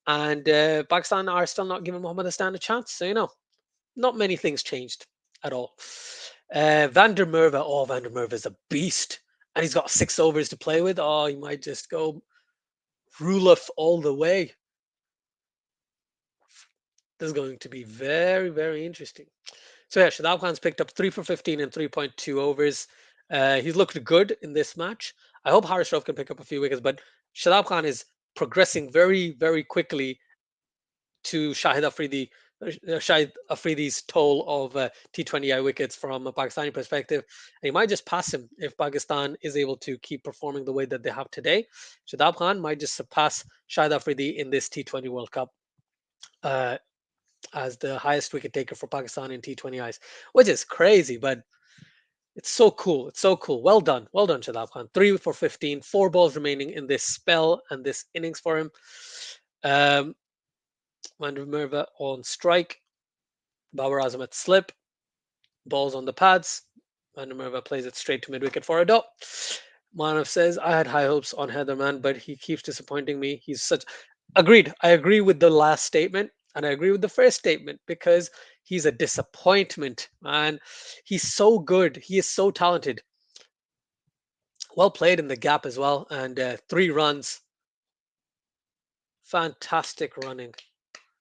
And Pakistan are still not giving Mohammad a standard chance. So, not many things changed at all. Van der Merwe, oh, Van der Merwe is a beast. And he's got 6 overs to play with. Oh, he might just go Rulef all the way. This is going to be very, very interesting. So yeah, Shadab Khan's picked up 3 for 15 in 3.2 overs. He's looked good in this match. I hope Harris Rauf can pick up a few wickets, but Shadab Khan is progressing very, very quickly to Shahid Afridi's toll of T20I wickets from a Pakistani perspective. And he might just pass him if Pakistan is able to keep performing the way that they have today. Shadab Khan might just surpass Shahid Afridi in this T20 World Cup uh, as the highest wicket taker for Pakistan in T20Is, which is crazy, but it's so cool. It's so cool. Well done. Well done, Shadab Khan. 3 for 15, 4 balls remaining in this spell and this innings for him. Um, Van Merva on strike. Babar Azam at slip. Balls on the pads. Van Merva plays it straight to mid wicket for a dot. Manav says, I had high hopes on Heatherman, but he keeps disappointing me. He's such. Agreed. I agree with the last statement. And I agree with the first statement because he's a disappointment, man. He's so good. He is so talented. Well played in the gap as well. And 3 runs. Fantastic running.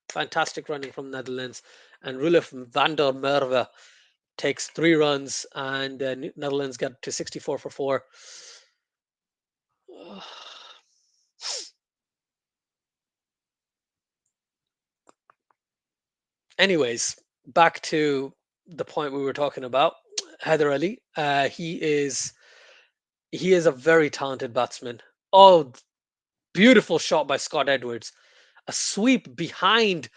Fantastic running from Netherlands. And Roelof van der Merwe takes 3 runs, and Netherlands get to 64 for 4. Anyways, back to the point we were talking about, Haider Ali. He is a very talented batsman. Oh, beautiful shot by Scott Edwards. A sweep behind,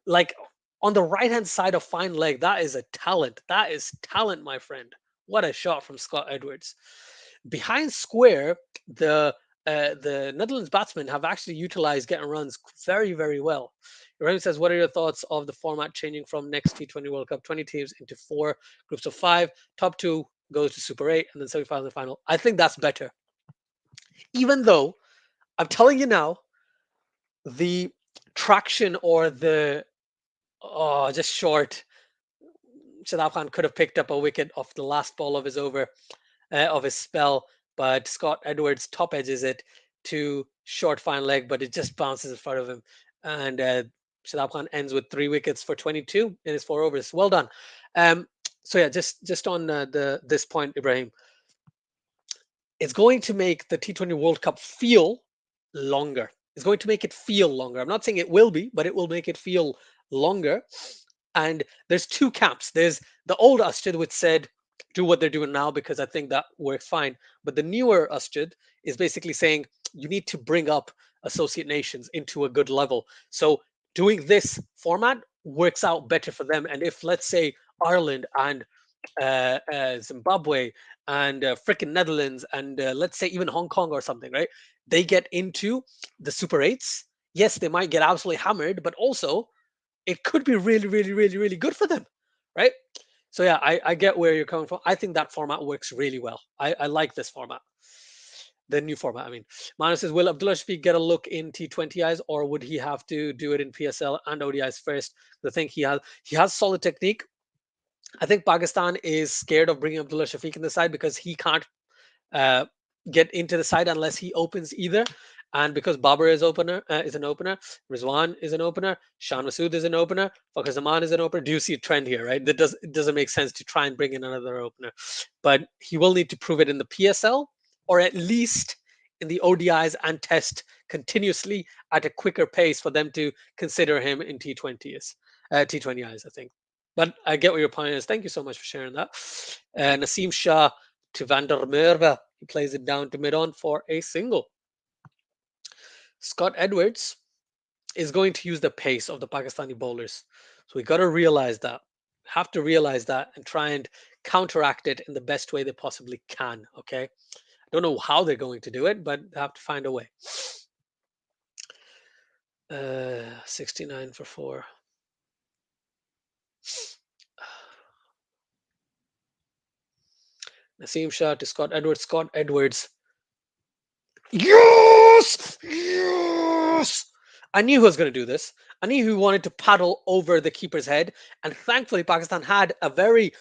like on the right hand side of fine leg. That is a talent. That is talent, my friend. What a shot from Scott Edwards. Behind square, the Netherlands batsmen have actually utilized getting runs very, very well. Ibrahim says, "What are your thoughts of the format changing from next T20 World Cup 20 teams into four groups of five? Top two goes to Super 8 and then semi-final and final." I think that's better. Even though I'm telling you now, the traction or the just short. Shadab Khan could have picked up a wicket off the last ball of his over of his spell, but Scott Edwards top edges it to short fine leg, but it just bounces in front of him, and Shadab Khan ends with 3 wickets for 22 in his 4 overs. Well done. Um, so yeah, just on the this point, Ibrahim, it's going to make the T20 World Cup feel longer. It's going to make it feel longer. I'm not saying it will be, but it will make it feel longer. And there's two camps. There's the old Ustid, which said, do what they're doing now because I think that works fine. But the newer Ustid is basically saying you need to bring up associate nations into a good level. So doing this format works out better for them. And if, let's say, Ireland and Zimbabwe and frickin' Netherlands and let's say even Hong Kong or something, right? They get into the Super 8s. Yes, they might get absolutely hammered, but also it could be really, really, really, really good for them, right? So yeah, I get where you're coming from. I think that format works really well. I like this format, the new format. I mean, Manu says, will Abdullah Shafiq get a look in T20Is, or would he have to do it in PSL and ODIs first? The thing he has solid technique. I think Pakistan is scared of bringing Abdullah Shafiq in the side because he can't uh, get into the side unless he opens either. And because Babar is an opener, Rizwan is an opener, Shan Masood is an opener, Fakhar Zaman is an opener. Do you see a trend here, right? It doesn't make sense to try and bring in another opener, but he will need to prove it in the PSL or at least in the ODIs and test continuously at a quicker pace for them to consider him in T20s, T20Is, I think. But I get what your point is. Thank you so much for sharing that. Naseem Shah to Van der Merwe. He plays it down to mid on for a single. Scott Edwards is going to use the pace of the Pakistani bowlers. So we got to realize that. Have to realize that and try and counteract it in the best way they possibly can. Okay. I don't know how they're going to do it, but they have to find a way. 69 for 4. Naseem Shah to Scott Edwards. Scott Edwards. Yes! Yes! I knew who was going to do this. I knew who wanted to paddle over the keeper's head. And thankfully, Pakistan had a very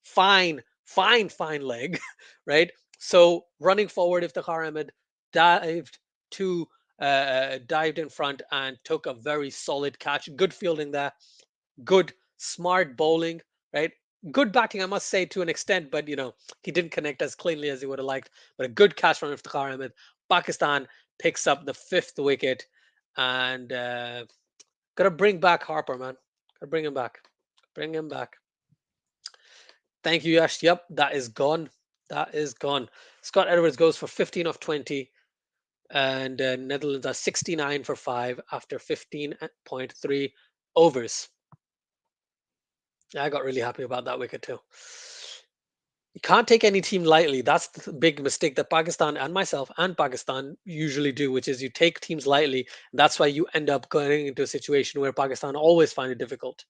fine, fine leg, right? So running forward, Iftikhar Ahmed dived dived in front and took a very solid catch. Good fielding there, good, smart bowling, right? Good batting, I must say, to an extent, but he didn't connect as cleanly as he would have liked. But a good catch from Iftikhar Ahmed. Pakistan picks up the fifth wicket, and gotta bring back Harper, man. Gotta bring him back. Bring him back. Thank you, Yash. Yep, that is gone. That is gone. Scott Edwards goes for 15 of 20, and Netherlands are 69 for 5 after 15.3 overs. Yeah, I got really happy about that wicket too. You can't take any team lightly. That's the big mistake that Pakistan and myself and Pakistan usually do, which is you take teams lightly. That's why you end up going into a situation where Pakistan always find it difficult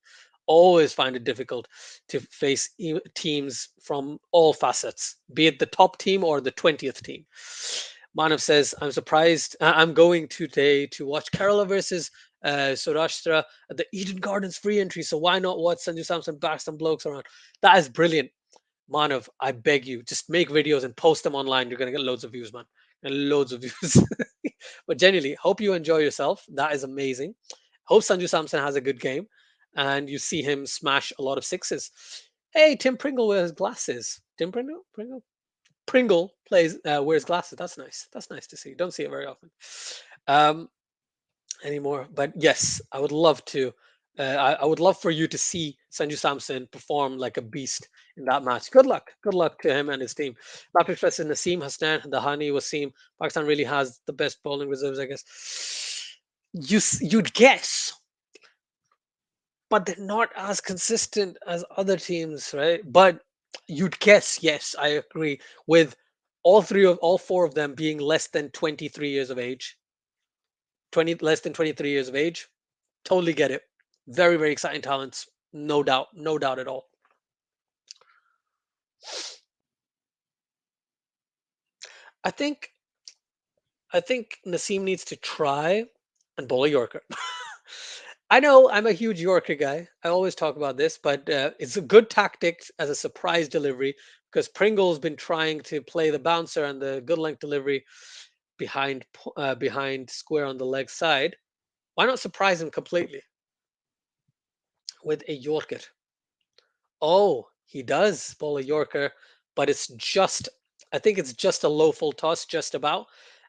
to face teams from all facets, be it the top team or the 20th team. Manav says, I'm surprised. I'm going today to watch Kerala versus Saurashtra at the Eden Gardens free entry. So why not watch Sanju Samson bash some blokes around? That is brilliant. Manav, I beg you, just make videos and post them online. You're going to get loads of views, man. And loads of views. But genuinely, hope you enjoy yourself. That is amazing. Hope Sanju Samson has a good game and you see him smash a lot of sixes. Hey, Tim Pringle wears glasses. Tim Pringle? Pringle plays wears glasses. That's nice. That's nice to see. Don't see it very often um, anymore. But yes, I would love to I would love for you to see Sanju Samson perform like a beast in that match. Good luck. Good luck to him and his team. Rapid Express is Naseem, Hasnan, Dahani, Wasim. Pakistan really has the best bowling reserves, I guess. You'd guess, but they're not as consistent as other teams, right? But you'd guess, yes, I agree with all four of them being less than 23 years of age. 20 less than 23 years of age. Totally get it. Very, very exciting talents. No doubt. No doubt at all. I think I think Naseem needs to try and bowl a Yorker. I know I'm a huge Yorker guy. I always talk about this, but it's a good tactic as a surprise delivery because Pringle's been trying to play the bouncer and the good length delivery behind square on the leg side. Why not surprise him completely with a Yorker? Oh, he does bowl a Yorker, but I think it's just a low full toss, just about.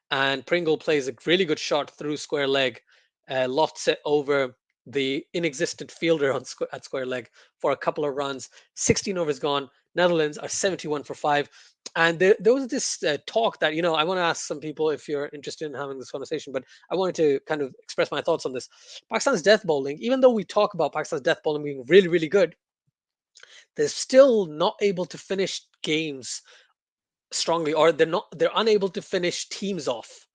And Pringle plays a really good shot through square leg, lots it over the inexistent fielder at square leg for a couple of runs. 16 overs gone. Netherlands are 71 for 5. And there was this talk that, I want to ask some people if you're interested in having this conversation, but I wanted to kind of express my thoughts on this. Pakistan's death bowling, even though we talk about Pakistan's death bowling being really, really good, they're still not able to finish games strongly, or they're unable to finish teams off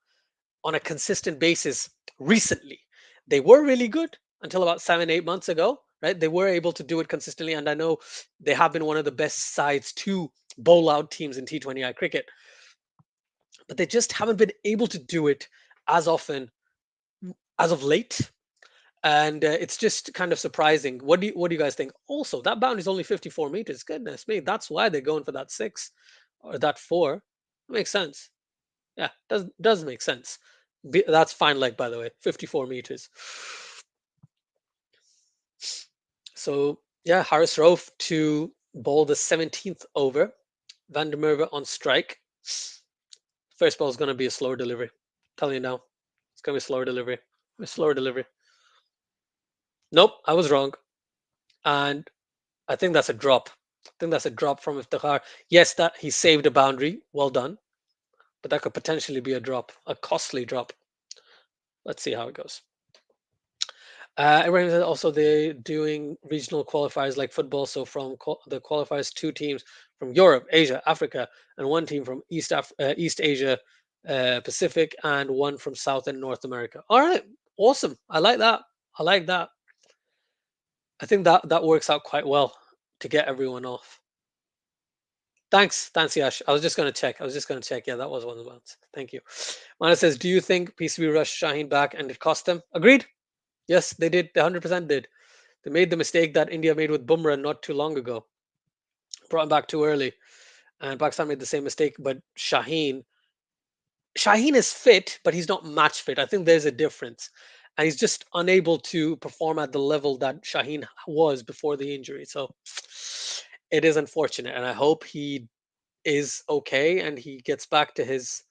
on a consistent basis recently. They were really good until about 7, 8 months ago, right? They were able to do it consistently, and I know they have been one of the best sides to bowl out teams in T20I cricket, but they just haven't been able to do it as often as of late. And it's just kind of surprising. What do you guys think? Also, that boundary is only 54 meters. Goodness me, that's why they're going for that 6 or that 4. Makes sense. Yeah, does make sense. That's fine leg, by the way, 54 meters. So yeah, Harris Rauf to bowl the 17th over. Van der Merwe on strike. First ball is going to be a slower delivery. Telling you now, it's going to be a slower delivery. A slower delivery. Nope, I was wrong. And I think that's a drop. I think that's a drop from Iftikhar. Yes, that he saved a boundary. Well done. But that could potentially be a drop, a costly drop. Let's see how it goes. Ibrahim said also they're doing regional qualifiers like football. So from the qualifiers, 2 teams from Europe, Asia, Africa, and 1 team from East Asia, Pacific, and 1 from South and North America. All right, awesome. I like that. I like that. I think that works out quite well to get everyone off. Thanks, Yash. I was just going to check. Yeah, that was one of the ones. Thank you. Mana says, do you think PCB rushed Shaheen back and it cost them? Agreed. Yes, they did. They 100% did. They made the mistake that India made with Bumrah not too long ago. Brought him back too early. And Pakistan made the same mistake. But Shaheen is fit, but he's not match fit. I think there's a difference. And he's just unable to perform at the level that Shaheen was before the injury. So it is unfortunate. And I hope he is okay and he gets back to his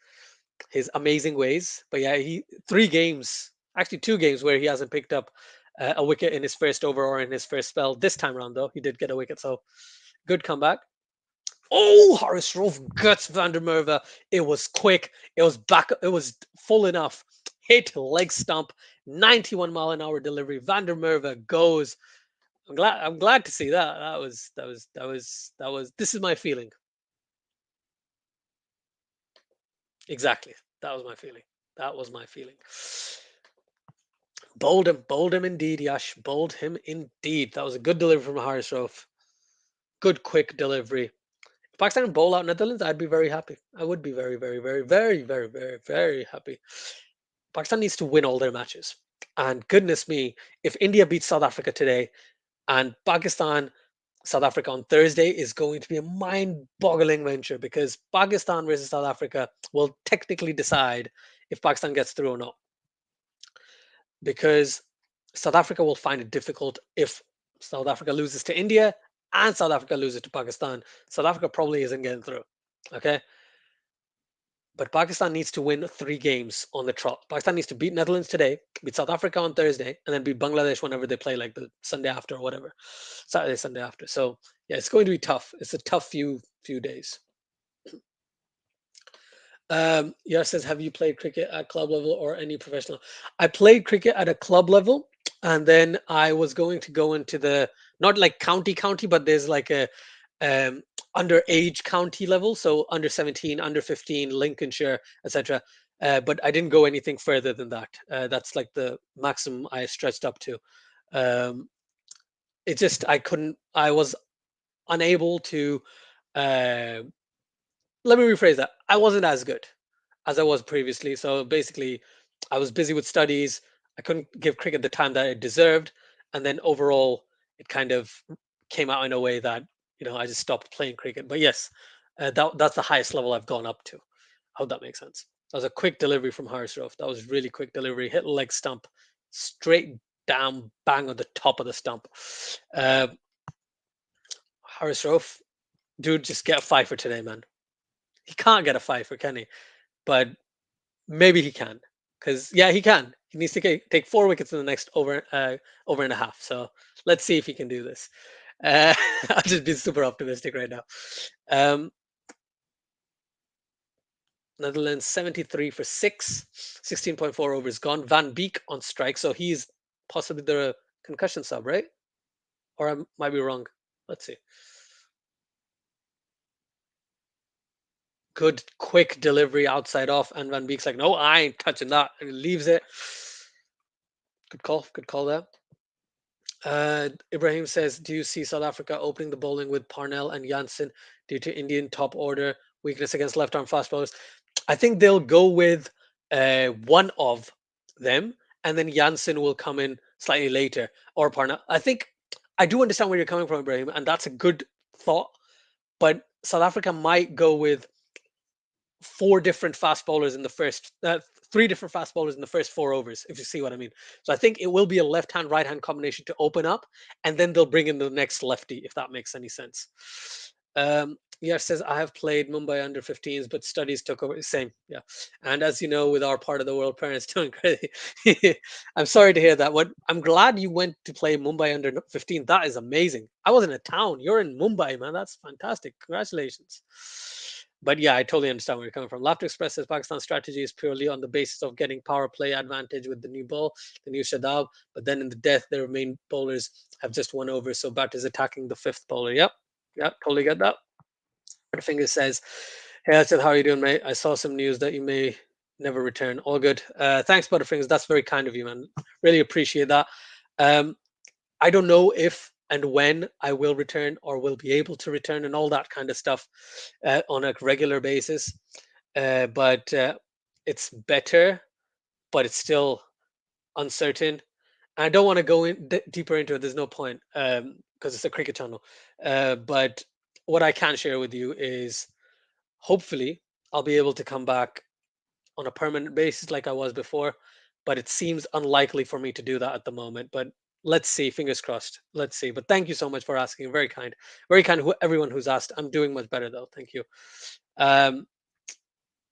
amazing ways. But yeah, he 3 games, actually 2 games where he hasn't picked up a wicket in his first over or in his first spell. This time around though, he did get a wicket, so good comeback. Oh, Horace Rauf guts Van der Merwe. It was quick. It was back. It was full enough. Hit leg stump. 91-mile-an-hour delivery. Van der Merwe goes. I'm glad to see that. That was. This is my feeling. Exactly. That was my feeling. That was my feeling. Bold him indeed, Yash. Bold him indeed. That was a good delivery from Haris Rauf. Good quick delivery. If Pakistan bowl out Netherlands, I'd be very happy. I would be very, very, very, very, very, very, very happy. Pakistan needs to win all their matches. And goodness me, if India beats South Africa today and Pakistan South Africa on Thursday is going to be a mind-boggling venture because Pakistan versus South Africa will technically decide if Pakistan gets through or not. Because South Africa will find it difficult if South Africa loses to India and South Africa loses to Pakistan. South Africa probably isn't getting through. Okay. But Pakistan needs to win 3 games on the trot. Pakistan needs to beat Netherlands today, beat South Africa on Thursday, and then beat Bangladesh whenever they play, like the Sunday after or whatever, Saturday, Sunday after. So yeah, it's going to be tough. It's a tough few days. Yar says, have you played cricket at club level or any professional? I played cricket at a club level, and then I was going to go into the not like county, but there's like a um, underage county level, so under 17, under 15, Lincolnshire, etc. But I didn't go anything further than that. That's like the maximum I stretched up to. Um, it just I couldn't. I was unable to. Uh, Let me rephrase that. I wasn't as good as I was previously. So basically, I was busy with studies. I couldn't give cricket the time that it deserved, and then overall, it kind of came out in a way that I just stopped playing cricket. But yes, that's the highest level I've gone up to. I hope that makes sense. That was a quick delivery from Harris Rauf. That was really quick delivery. Hit leg stump, straight down, bang on the top of the stump. Uh, Harris Rauf, dude, just get a five for today, man. He can't get a five for, can he? But maybe he can, because yeah, he can. He needs to take 4 wickets in the next over and a half. So let's see if he can do this. I'll just be super optimistic right now. Um, Netherlands 73 for 6, 16.4 overs gone. Van Beek on strike, so he's possibly the concussion sub, right? Or I might be wrong. Let's see. Good quick delivery outside off, and Van Beek's like, no, I ain't touching that, and he leaves it. Good call there. Ibrahim says, do you see South Africa opening the bowling with Parnell and Janssen due to Indian top order weakness against left arm fast bowlers? I think they'll go with one of them, and then Janssen will come in slightly later, or Parnell. I think I do understand where you're coming from, Ibrahim, and that's a good thought. But South Africa might go with 4 different fast bowlers in the first 3 different fast bowlers in the first 4 overs, if you see what I mean. So I think it will be a left hand right hand combination to open up, and then they'll bring in the next lefty, if that makes any sense. Yeah, says I have played Mumbai under 15s, but studies took over. Same, yeah. And as you know, with our part of the world, parents doing crazy. I'm sorry to hear that. What I'm glad you went to play Mumbai under 15. That is amazing. I was in a town. You're in Mumbai, man. That's fantastic. Congratulations. But yeah, I totally understand where you're coming from. Laughter Express says Pakistan's strategy is purely on the basis of getting power play advantage with the new ball, the new Shadab. But then in the death, their main bowlers have just 1 over, so bat is attacking the fifth bowler. Yep, totally get that. Butterfinger says, "Hey, Asif, how are you doing, mate? I saw some news that you may never return. All good. Thanks, Butterfingers. That's very kind of you, man. Really appreciate that. Um, I don't know if and when I will return or will be able to return and all that kind of stuff on a regular basis. But it's better, but it's still uncertain. I don't want to go in deeper into it. There's no point because it's a cricket channel. But what I can share with you is hopefully I'll be able to come back on a permanent basis like I was before, but it seems unlikely for me to do that at the moment. But let's see, fingers crossed. Let's see. But thank you so much for asking. Very kind. Everyone who's asked. I'm doing much better though. Thank you. Um,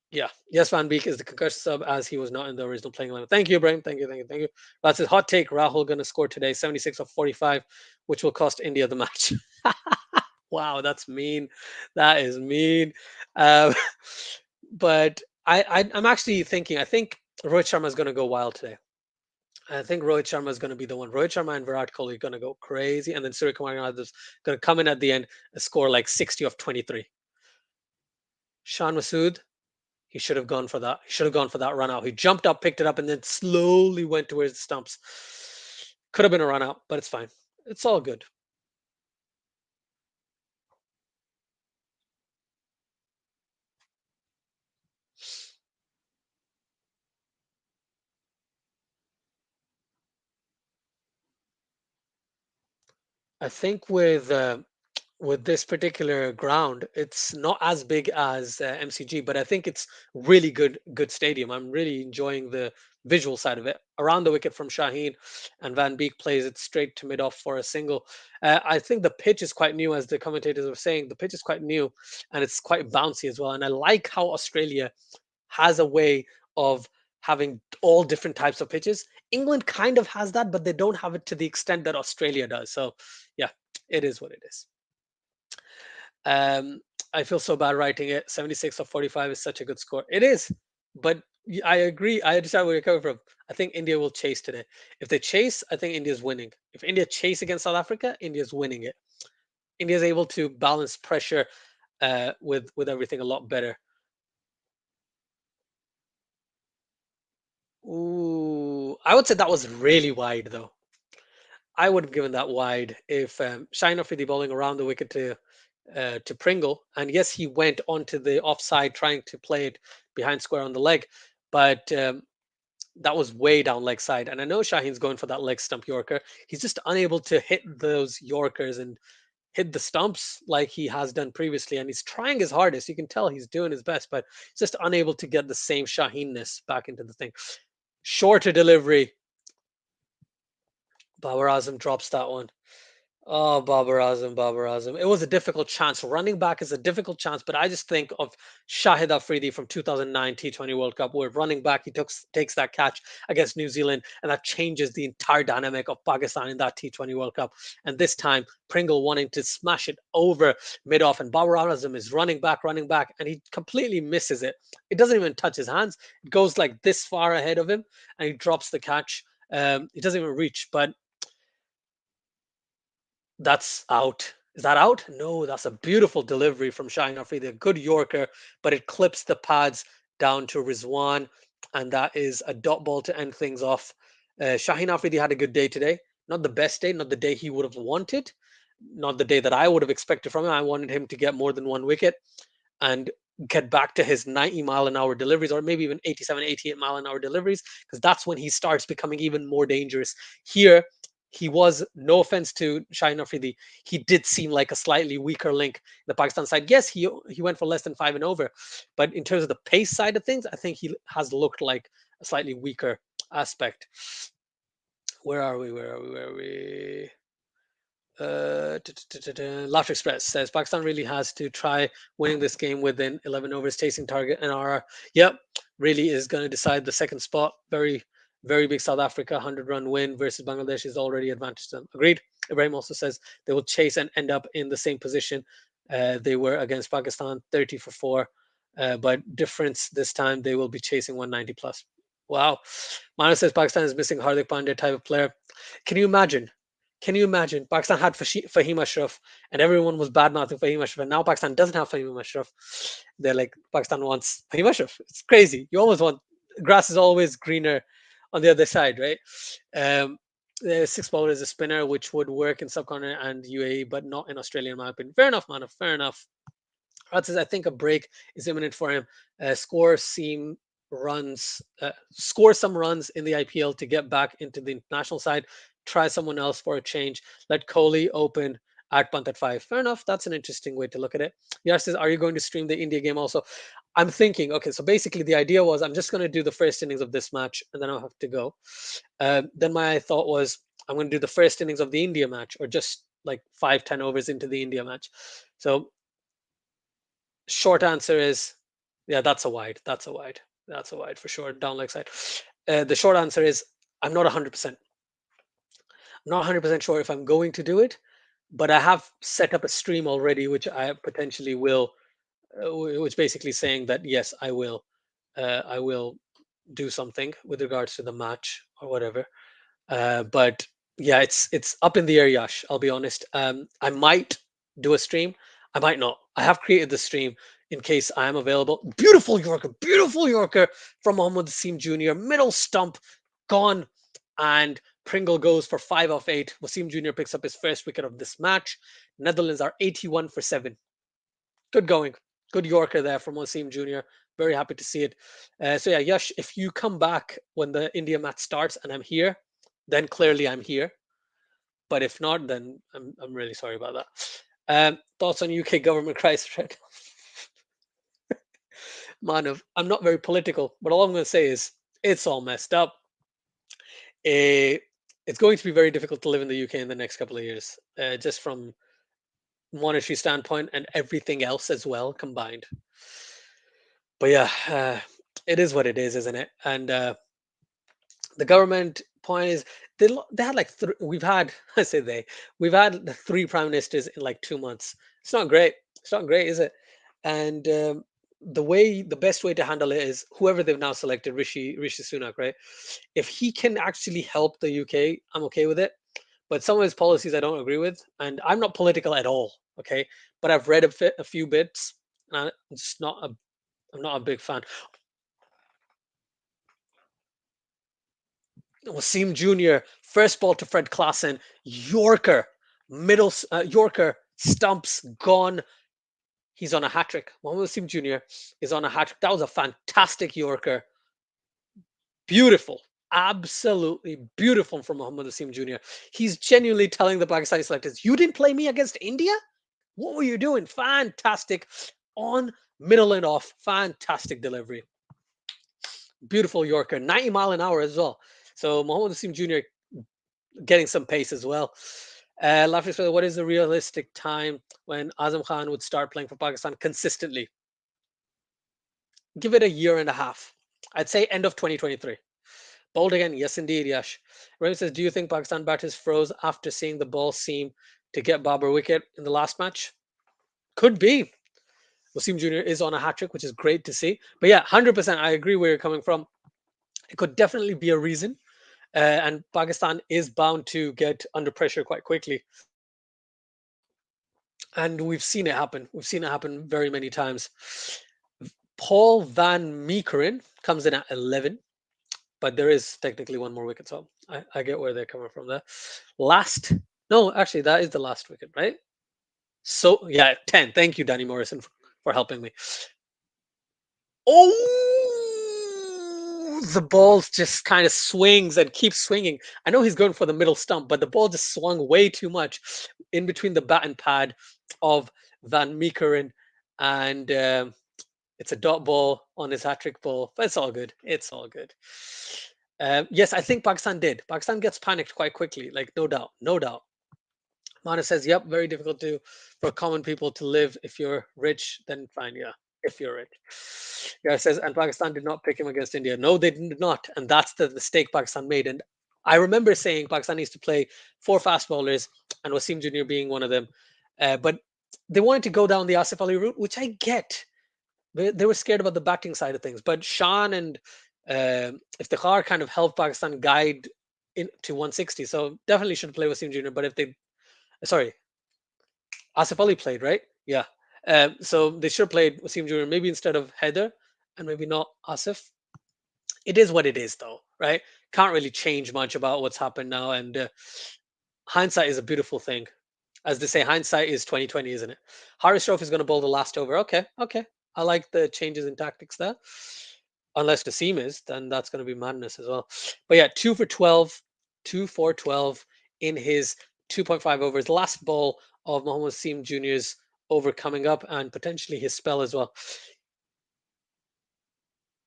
yeah, yes, Van Beek is the concussion sub as he was not in the original playing lineup. Thank you, Brian. Thank you. That's his hot take. Rahul going to score today, 76 of 45, which will cost India the match. Wow, that's mean. That is mean. Um, but I'm actually thinking. I think Rohit Sharma is going to go wild today. I think Rohit Sharma is going to be the one. Rohit Sharma and Virat Kohli are going to go crazy, and then Surya Kumar Yadav is going to come in at the end and score like 60 of 23. Shan Masood, he should have gone for that. He should have gone for that run out. He jumped up, picked it up, and then slowly went towards the stumps. Could have been a run out, but it's fine. It's all good. I think with this particular ground, it's not as big as MCG, but I think it's really good stadium. I'm really enjoying the visual side of it. Around the wicket from Shaheen, and Van Beek plays it straight to mid off for a single. I think the pitch is quite new, as the commentators were saying. The pitch is quite new, and it's quite bouncy as well. And I like how Australia has a way of having all different types of pitches. England kind of has that, but they don't have it to the extent that Australia does. So, yeah, it is what it is. Um, I feel so bad writing it. 76 of 45 is such a good score. It is, but I agree. I understand where you're coming from. I think India will chase today. If they chase, I think India's winning. If India chase against South Africa, India's winning it. India's able to balance pressure with everything a lot better. Ooh, I would say that was really wide though. I would have given that wide if Shine Afridi bowling around the wicket to Pringle, and yes, he went onto the offside trying to play it behind square on the leg, but that was way down leg side. And I know Shaheen's going for that leg stump Yorker. He's just unable to hit those Yorkers and hit the stumps like he has done previously. And he's trying his hardest. You can tell he's doing his best, but he's just unable to get the same Shaheenness back into the thing. Shorter delivery. Babar Azam drops that one. Oh, Babar Azam, Babar Azam. It was a difficult chance. Running back is a difficult chance, but I just think of Shahid Afridi from 2009 T20 World Cup, where running back he takes that catch against New Zealand, and that changes the entire dynamic of Pakistan in that T20 World Cup. And this time, Pringle wanting to smash it over mid off, and Babar Azam is running back, and he completely misses it. It doesn't even touch his hands. It goes like this far ahead of him, and he drops the catch. It doesn't even reach, but that's out. Is that out? No, that's a beautiful delivery from Shaheen Afridi. A good Yorker, but it clips the pads down to Rizwan, and that is a dot ball to end things off. Shaheen Afridi had a good day today. Not the best day, not the day he would have wanted, not the day that I would have expected from him. I wanted him to get more than one wicket and get back to his 90-mile-an-hour deliveries, or maybe even 87, 88-mile-an-hour deliveries, because that's when he starts becoming even more dangerous. Here, he was, no offense to Shaheen Afridi, he did seem like a slightly weaker link in the Pakistan side. Yes, he went for less than 5 and over, but in terms of the pace side of things, I think he has looked like a slightly weaker aspect. Where are we? Where are we? Where are we? Laughter Express says Pakistan really has to try winning this game within 11 overs, chasing target and RR. Yep, really is going to decide the second spot. Very, very big South Africa 100-run win versus Bangladesh is already advantage to them. Agreed. Ibrahim also says they will chase and end up in the same position they were against Pakistan, 30 for 4. But difference this time, they will be chasing 190 plus. Wow. Manu says Pakistan is missing Hardik Pandya type of player. Can you imagine? Can you imagine? Pakistan had Fahim Ashraf, and everyone was bad mouthing Fahim Ashraf, and now Pakistan doesn't have Fahim Ashraf. They're like, Pakistan wants Fahim Ashraf. It's crazy. You always want, grass is always greener on the other side, right? Um, the six bowler is a spinner, which would work in subcontinent and UAE, but not in Australia, in my opinion. Fair enough, man. Fair enough. Rod says, I think a break is imminent for him. Score some runs in the IPL to get back into the international side. Try someone else for a change. Let Kohli open at punt at 5. Fair enough. That's an interesting way to look at it. Yash says, are you going to stream the India game also? I'm thinking, okay, so basically the idea was I'm just going to do the first innings of this match and then I'll have to go. Then my thought was I'm going to do the first innings of the India match, or just like 5-10 overs into the India match. So short answer is, yeah, that's a wide. That's a wide. That's a wide for sure. Down leg side. The short answer is, I'm not 100%. I'm not 100% sure if I'm going to do it, but I have set up a stream already, which I potentially will, which basically saying that yes, I will. I will do something with regards to the match or whatever. But yeah, it's up in the air, Yash. I'll be honest. I might do a stream. I might not. I have created the stream in case I am available. Beautiful Yorker from Mohammad Naseem Jr. Middle stump gone, and Pringle goes for 5 off 8. Wasim Jr. picks up his first wicket of this match. Netherlands are 81 for 7. Good going. Good Yorker there from Wasim Jr. Very happy to see it. So yeah, Yash, if you come back when the India match starts and I'm here, then clearly I'm here. But if not, then I'm really sorry about that. Thoughts on UK government crisis right now? Manav, I'm not very political, but all I'm going to say is it's all messed up. Eh, it's going to be very difficult to live in the UK in the next couple of years, just from monetary standpoint and everything else as well combined. But yeah, It is what it is, isn't it? And the government point is they had like we've had I say we've had the three prime ministers in like 2 months. It's not great. It's not great, is it? And the best way to handle it is whoever they've now selected, Rishi Sunak, right? If he can actually help the UK, I'm okay with it. But some of his policies I don't agree with, and I'm not political at all. Okay, but I've read a few bits, and I'm just not a I'm not a big fan. Wasim Jr. First ball to Fred Klaassen, Yorker, Yorker stumps gone. He's on a hat trick. Mohammad Wasim Jr. is on a hat trick. That was a fantastic Yorker. Beautiful, absolutely beautiful from Mohammad Wasim Jr. He's genuinely telling the Pakistani selectors, "You didn't play me against India. What were you doing?" Fantastic on middle and off. Fantastic delivery. Beautiful Yorker, 90 mile an hour as well. So Mohammad Wasim Jr. getting some pace as well. Lafis, what is the realistic time when Azam Khan would start playing for Pakistan consistently? Give it a year and a half. I'd say end of 2023. Bold again, yes indeed, Yash. Ravi says, do you think Pakistan batters froze after seeing the ball seem to get Babar wicket in the last match? Could be. Wasim Jr. is on a hat trick, which is great to see. But yeah, 100%, I agree where you're coming from. It could definitely be a reason. And Pakistan is bound to get under pressure quite quickly. And we've seen it happen. We've seen it happen very many times. Paul Van Meekeren comes in at 11, but there is technically one more wicket, so I get where they're coming from there. Last, no, actually, that is the last wicket, right? So, yeah, 10. Thank you, Danny Morrison, for helping me. Oh, the ball just kind of swings and keeps swinging. I know he's going for the middle stump, but the ball just swung way too much in between the bat and pad of Van Meekeren, and it's a dot ball on his hat trick ball, but it's all good. It's all good. Yes, I think Pakistan did. Pakistan gets panicked quite quickly, like no doubt, no doubt. Mana says, "Yep, very difficult to for common people to live. If you're rich, then fine, yeah. If you're rich." Yeah, it says, and Pakistan did not pick him against India. No, they did not, and that's the mistake Pakistan made. And I remember saying Pakistan needs to play four fast bowlers, and Wasim Jr. being one of them. But they wanted to go down the Asif Ali route, which I get. They were scared about the batting side of things. But Shan and Iftikhar kind of helped Pakistan guide into 160. So definitely should play Wasim Jr. But if they, sorry, Asif Ali played, right? Yeah. So they should have played Wasim Jr. maybe instead of Haider and maybe not Asif. It is what it is, though, right? Can't really change much about what's happened now. And hindsight is a beautiful thing. As they say, hindsight is 2020, isn't it? Haris Rauf is going to bowl the last over. Okay, okay. I like the changes in tactics there. Unless Naseem is, then that's going to be madness as well. But yeah, 2 for 12, 2 for 12 in his 2.5 overs. Last ball of Mohammad Naseem Jr.'s over coming up, and potentially his spell as well.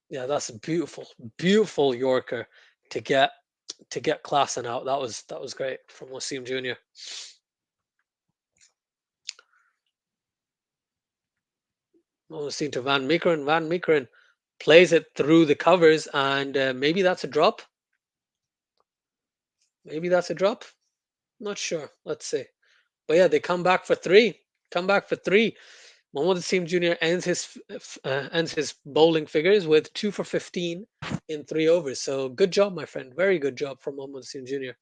Yeah, that's a beautiful, beautiful Yorker to get Klaassen out. That was great from Wasim Jr. Wasim to Van Meekeren. Van Meekeren plays it through the covers, and maybe that's a drop. Maybe that's a drop. Not sure. Let's see. But yeah, they come back for three. Come back for three. Mohammad Naseem Jr. ends his bowling figures with 2 for 15 in 3 overs. So good job, my friend. Very good job from Mohammad Naseem Jr.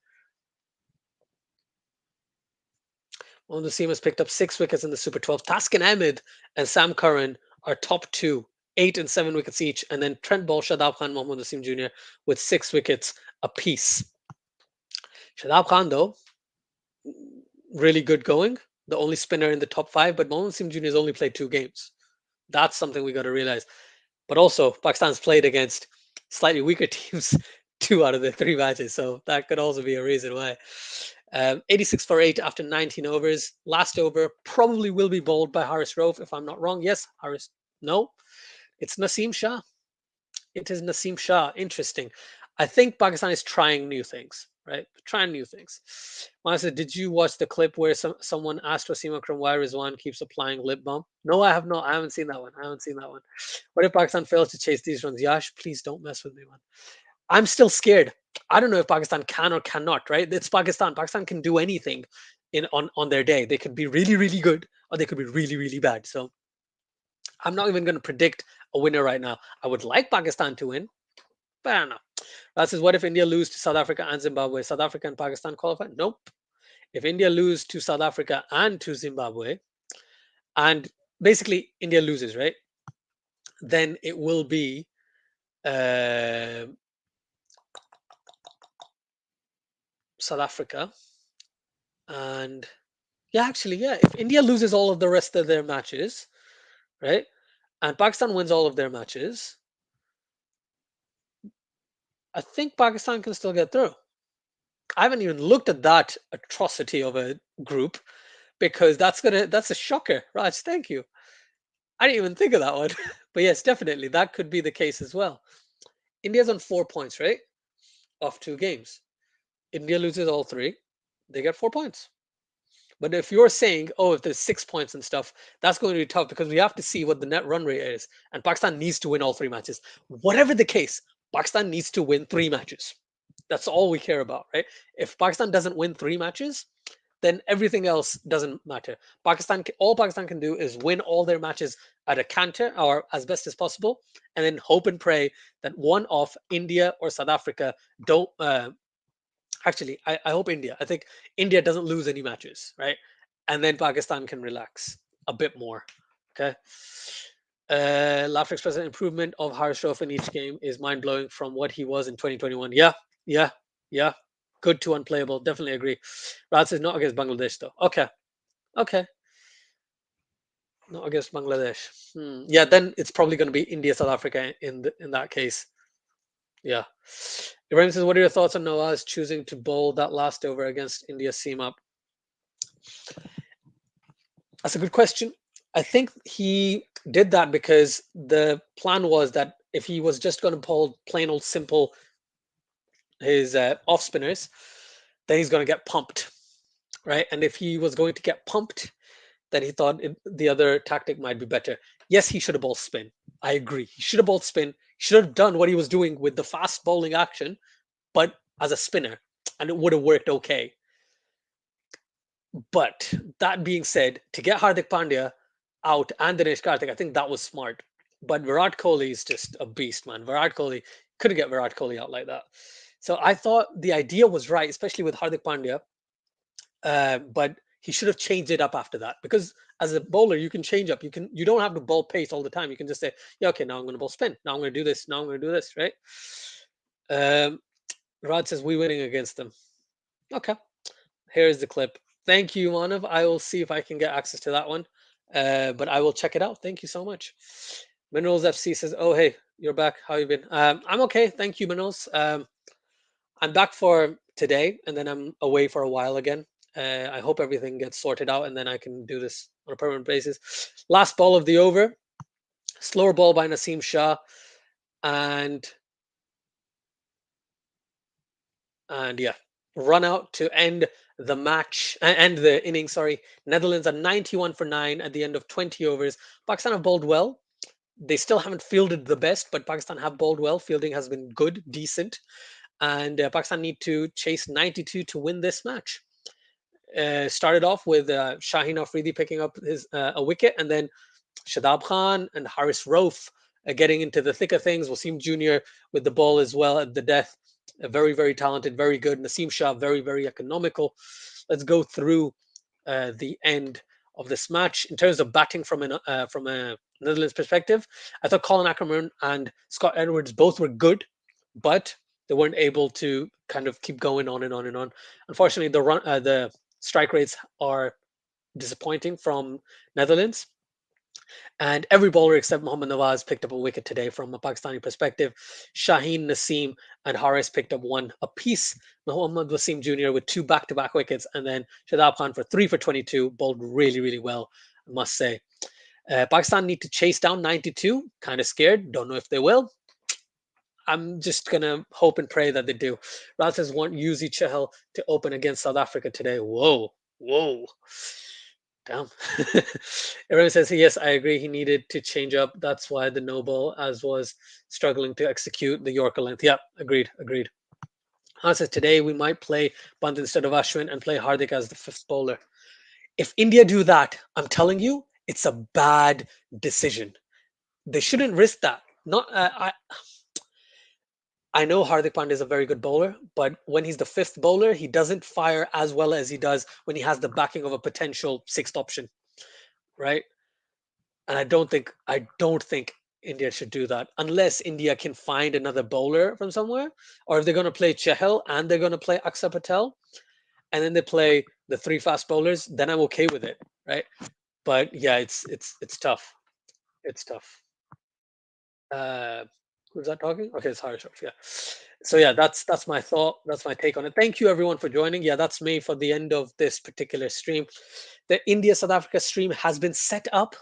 Mohammad Naseem has picked up 6 wickets in the Super 12. Taskin Ahmed and Sam Curran are top two, 8 and 7 wickets each. And then Trent Ball, Shadab Khan, Mohammad Naseem Jr. with 6 wickets apiece. Shadab Khan, though, really good going. The only spinner in the top five, but Mohammad Naseem Jr. has only played 2 games. That's something we got to realize. But also, Pakistan's played against slightly weaker teams 2 out of the 3 matches, so that could also be a reason why. 86 for 8 after 19 overs. Last over probably will be bowled by Haris Rauf, if I'm not wrong. Yes, Haris. No, it's Naseem Shah. It is Naseem Shah. Interesting. I think Pakistan is trying new things. right? Trying new things. Masood, did you watch the clip where someone asked Wasim Akram why Rizwan keeps applying lip balm? No, I have not. I haven't seen that one. I haven't seen that one. What if Pakistan fails to chase these runs? Yash, please don't mess with me, man. I'm still scared. I don't know if Pakistan can or cannot, right? It's Pakistan. Pakistan can do anything on their day. They could be really, really good or they could be really, really bad. So I'm not even going to predict a winner right now. I would like Pakistan to win, but I don't know. That says, what if India lose to South Africa and Zimbabwe? South Africa and Pakistan qualify? Nope. If India lose to South Africa and to Zimbabwe, and basically India loses, right? Then it will be uh, South Africa and yeah, actually, yeah. If India loses all of the rest of their matches, right, and Pakistan wins all of their matches, I think Pakistan can still get through. I haven't even looked at that atrocity of a group because that's a shocker. Raj, thank you. I didn't even think of that one. But yes, definitely that could be the case as well. India's on 4 points, right? Of two games. India loses all three, they get 4 points. But if you're saying, oh, if there's 6 points and stuff, that's going to be tough because we have to see what the net run rate is. And Pakistan needs to win all three matches. Whatever the case, Pakistan needs to win three matches. That's all we care about, right? If Pakistan doesn't win three matches, then everything else doesn't matter. All Pakistan can do is win all their matches at a canter or as best as possible, and then hope and pray that one of India or South Africa don't. Actually, I hope India. I think India doesn't lose any matches, right? And then Pakistan can relax a bit more. Okay. Laughter expresses improvement of Harsh Rauf in each game is mind blowing from what he was in 2021. Yeah, yeah, yeah. Good to unplayable. Definitely agree. Rad says not against Bangladesh though. Okay, okay. Not against Bangladesh. Yeah, then it's probably going to be India, South Africa in that case. Yeah. Ibrahim says, what are your thoughts on Nawaz choosing to bowl that last over against India's seam up? That's a good question. I think he did that because the plan was that if he was just going to pull plain old simple his off spinners, then he's going to get pumped, right? And if he was going to get pumped, then he thought the other tactic might be better. Yes, he should have bowled spin. I agree. He should have bowled spin. He should have done what he was doing with the fast bowling action, but as a spinner, and it would have worked okay. But that being said, to get Hardik Pandya out and Dinesh Karthik, I think that was smart. But Virat Kohli is just a beast, man. Virat Kohli couldn't get Virat Kohli out like that. So I thought the idea was right, especially with Hardik Pandya. But he should have changed it up after that because as a bowler, you can change up. You don't have to bowl pace all the time. You can just say, yeah, okay, now I'm going to bowl spin. Now I'm going to do this. Now I'm going to do this, right? Um, Rod says we winning against them. Okay, here's the clip. Thank you, Manav. I will see if I can get access to that one. But I will check it out. Thank you so much. Minerals FC says, "Oh hey, you're back. How you been? I'm okay. Thank you, Minerals. I'm back for today, and then I'm away for a while again. I hope everything gets sorted out, and then I can do this on a permanent basis. Last ball of the over, slower ball by Naseem Shah, and yeah, run out to end the match, end the inning. Sorry, Netherlands are 91 for 9 at the end of 20 overs. Pakistan have bowled well. They still haven't fielded the best, but Pakistan have bowled well. Fielding has been good, decent, and Pakistan need to chase 92 to win this match. Started off with Shaheen Afridi picking up his a wicket, and then Shadab Khan and Haris Rauf getting into the thick of things. Wasim Jr. with the ball as well at the death. Very, very talented, very good. Naseem Shah, very, very economical. Let's go through the end of this match. In terms of batting from a Netherlands perspective, I thought Colin Ackermann and Scott Edwards both were good, but they weren't able to kind of keep going on and on and on. Unfortunately, the strike rates are disappointing from Netherlands. And every bowler except Mohammad Nawaz picked up a wicket today from a Pakistani perspective. Shaheen, Naseem, and Haris picked up one apiece. Mohammad Wasim Jr. with two back-to-back wickets, and then Shadab Khan for 3 for 22, bowled really, really well, I must say. Pakistan need to chase down 92. Kind of scared. Don't know if they will. I'm just gonna hope and pray that they do. Rad says want Yuzi Chahal to open against South Africa today. Whoa, whoa, damn. Everyone says yes, I agree. He needed to change up. That's why the no ball as was struggling to execute the Yorker length. Yeah, agreed, agreed. Han says today we might play Bunt instead of Ashwin and play Hardik as the fifth bowler. If India do that, I'm telling you, it's a bad decision. They shouldn't risk that. Not I know Hardik Pandya is a very good bowler, but when he's the fifth bowler, he doesn't fire as well as he does when he has the backing of a potential sixth option, right? And I don't think India should do that unless India can find another bowler from somewhere, or if they're going to play Chahal and they're going to play Aksa Patel, and then they play the three fast bowlers, then I'm okay with it, right? But yeah, it's tough. It's tough. Uh, who's that talking? Okay, it's Harsh. Yeah. So yeah, that's my thought. That's my take on it. Thank you everyone for joining. Yeah, that's me for the end of this particular stream. The India South Africa stream has been set up.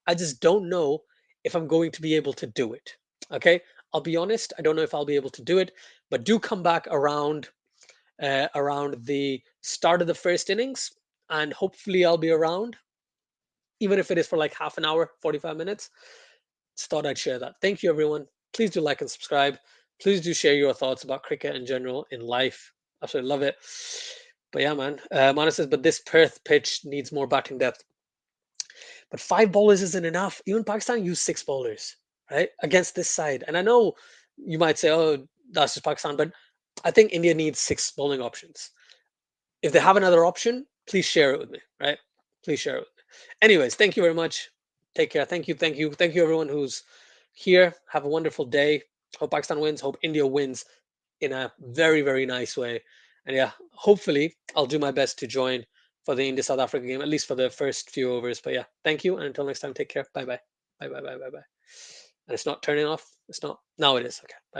I just don't know if I'm going to be able to do it. Okay, I'll be honest. I don't know if I'll be able to do it, but do come back around the start of the first innings, and hopefully I'll be around, even if it is for like half an hour, 45 minutes. Just thought I'd share that. Thank you, everyone. Please do like and subscribe. Please do share your thoughts about cricket in general in life. Absolutely love it. But yeah, man. Mana says, but this Perth pitch needs more batting depth. But five bowlers isn't enough. Even Pakistan used six bowlers, right, against this side. And I know you might say, oh, that's just Pakistan, but I think India needs six bowling options. If they have another option, please share it with me, right? Please share it with me. Anyways, thank you very much. Take care. Thank you, thank you, thank you, everyone who's here. Have a wonderful day. Hope Pakistan wins. Hope India wins in a very, very nice way. And yeah, hopefully I'll do my best to join for the India South Africa game, at least for the first few overs. But yeah, thank you. And until next time, take care. Bye bye. Bye bye bye bye bye. And it's not turning off. It's not. Now it is. Okay. Bye.